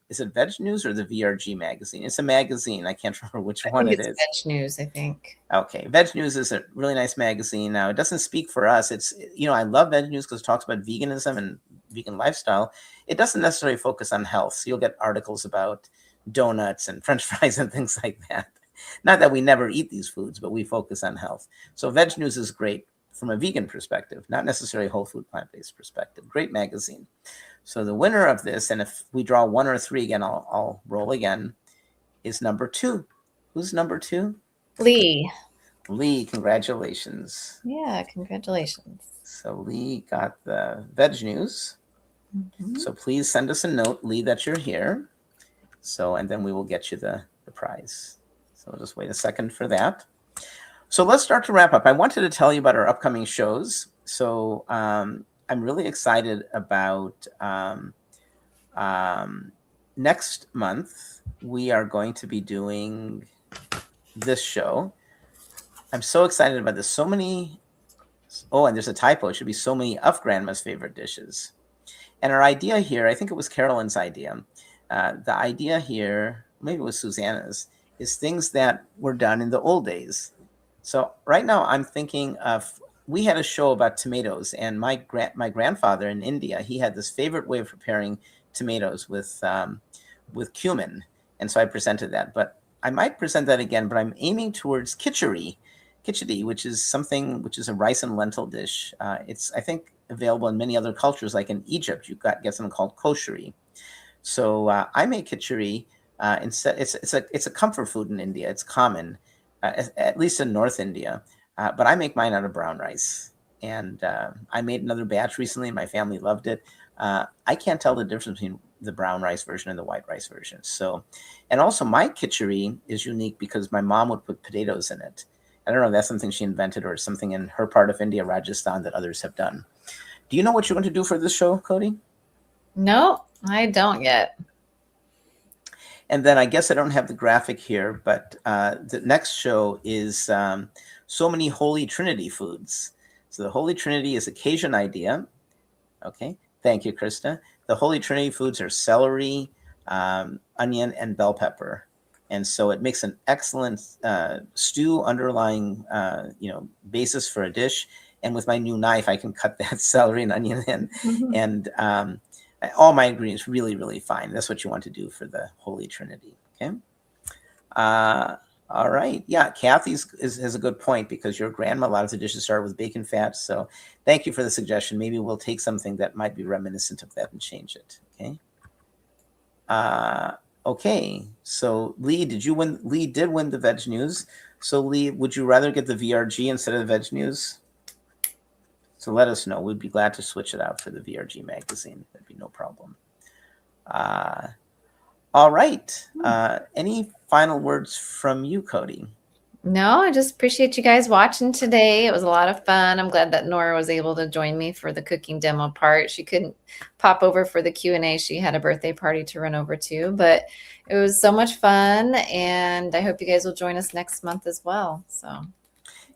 B: it Veg News or the VRG magazine? It's a magazine. I can't remember which one it is.
F: Veg News, I think.
B: Okay, Veg News is a really nice magazine. Now, it doesn't speak for us. It's, I love Veg News because it talks about veganism and vegan lifestyle. It doesn't necessarily focus on health. So you'll get articles about donuts and French fries and things like that. Not that we never eat these foods, but we focus on health. So Veg News is great from a vegan perspective, not necessarily whole food plant-based perspective. Great magazine. So the winner of this, and if we draw 1 or 3 again, I'll roll again, is number 2. Who's number 2?
F: Lee.
B: Lee, congratulations.
F: Yeah, congratulations.
B: So Lee got the Veg News. So please send us a note, Lee, that you're here. So, and then we will get you the prize. So we'll just wait a second for that. So let's start to wrap up. I wanted to tell you about our upcoming shows. So I'm really excited about next month. We are going to be doing this show. I'm so excited about this. So many, oh, and there's a typo. It should be so many of Grandma's favorite dishes. And our idea here, I think it was Carolyn's idea. The idea here, maybe it was Susanna's, is things that were done in the old days. So right now I'm thinking of, we had a show about tomatoes, and my grandfather in India, he had this favorite way of preparing tomatoes with cumin. And so I presented that, but I might present that again, but I'm aiming towards khichdi, which is a rice and lentil dish. It's, I think, available in many other cultures, like in Egypt, you get something called kosheri. So I make khichdi. Instead, it's a comfort food in India. It's common, at least in North India. But I make mine out of brown rice. And I made another batch recently, and my family loved it. I can't tell the difference between the brown rice version and the white rice version. So, and also my khichdi is unique because my mom would put potatoes in it. I don't know if that's something she invented or something in her part of India, Rajasthan, that others have done. Do you know what you're going to do for this show, Cody?
F: No, I don't yet.
B: And then I guess I don't have the graphic here, but the next show is so many Holy Trinity foods. So the Holy Trinity is a Cajun idea. Okay, thank you, Krista. The Holy Trinity foods are celery, onion, and bell pepper. And so it makes an excellent stew underlying, basis for a dish. And with my new knife, I can cut that celery and onion in. And all my ingredients really, really fine. That's what you want to do for the Holy Trinity. Okay. All right. Yeah, Kathy has a good point, because your grandma, a lot of the dishes start with bacon fat. So thank you for the suggestion. Maybe we'll take something that might be reminiscent of that and change it. Okay. Okay. So Lee, did you win? Lee did win the Veg News. So Lee, would you rather get the VRG instead of the Veg News? So let us know. We'd be glad to switch it out for the VRG magazine. That'd be no problem. All right. Any final words from you, Cody?
F: No, I just appreciate you guys watching today. It was a lot of fun. I'm glad that Nora was able to join me for the cooking demo part. She couldn't pop over for the Q&A. She had a birthday party to run over to, but it was so much fun, and I hope you guys will join us next month as well. So.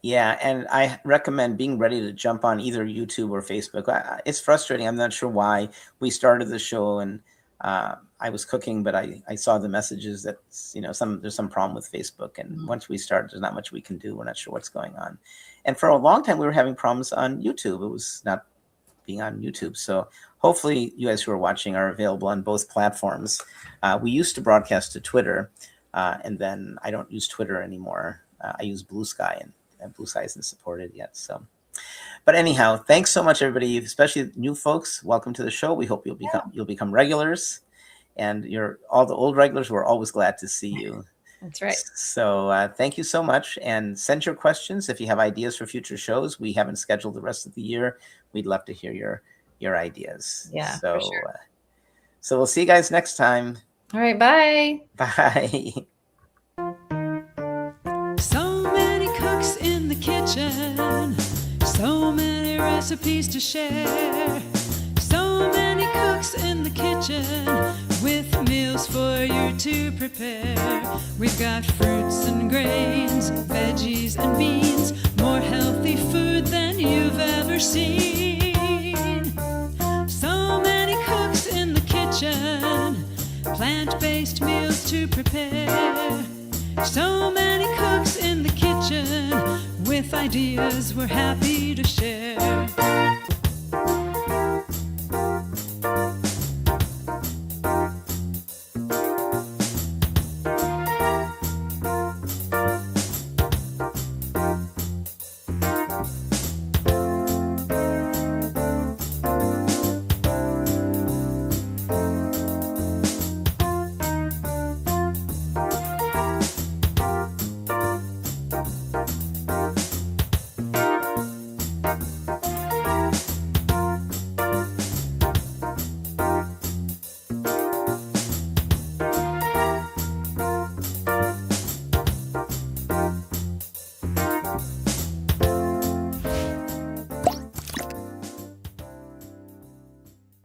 B: Yeah, and I recommend being ready to jump on either YouTube or Facebook. It's frustrating. I'm not sure why. We started the show, and I was cooking, but I saw the messages that there's some problem with Facebook. And once we start, there's not much we can do. We're not sure what's going on. And for a long time, we were having problems on YouTube. It was not being on YouTube. So hopefully, you guys who are watching are available on both platforms. We used to broadcast to Twitter, and then I don't use Twitter anymore. I use Blue Sky, and Blue Sky isn't supported yet. So, but anyhow, thanks so much, everybody, especially new folks. Welcome to the show. We hope you'll become regulars, and all the old regulars. We're always glad to see you.
F: That's right.
B: So thank you so much, and send your questions if you have ideas for future shows. We haven't scheduled the rest of the year. We'd love to hear your ideas.
F: Yeah,
B: So,
F: for sure.
B: So we'll see you guys next time.
F: All right, bye.
B: Bye.
A: So many cooks in the kitchen, so many recipes to share. So many cooks in the kitchen with meals for you to prepare. We've got fruits and grains, veggies and beans, more healthy food than you've ever seen. So many cooks in the kitchen, plant-based meals to prepare. So many cooks in the kitchen with ideas we're happy to share.